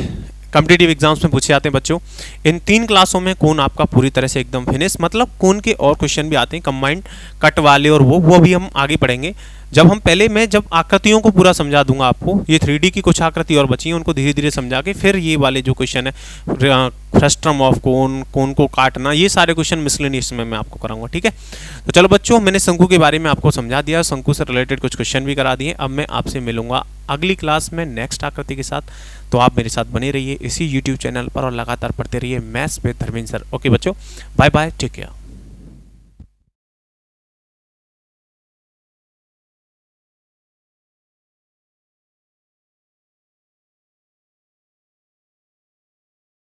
कॉम्पिटिटिव एग्जाम्स में पूछे जाते हैं बच्चों। इन 3 क्लासों में कोन आपका पूरी तरह से एकदम फिनिश, मतलब कोन के और क्वेश्चन भी आते हैं कंबाइंड कट वाले, और वो भी हम आगे पढ़ेंगे। जब हम पहले मैं जब आकृतियों को पूरा समझा दूंगा आपको, ये 3D की कुछ आकृति और बची हैं उनको धीरे धीरे समझा के फिर ये वाले जो क्वेश्चन है फ्रस्ट्रम ऑफ कोन, कोन को काटना, ये सारे क्वेश्चन मिसलेनियस में मैं आपको कराऊंगा। ठीक है, तो चलो बच्चों, मैंने शंकु के बारे में आपको समझा दिया, शंकु से रिलेटेड कुछ क्वेश्चन भी करा दिए। अब मैं आपसे मिलूंगा अगली क्लास में नेक्स्ट आकृति के साथ। तो आप मेरे साथ बने रहिए इसी यूट्यूब चैनल पर और लगातार पढ़ते रहिए maths with Dharmendra sir. Okay बच्चों, बाय बाय, टेक केयर।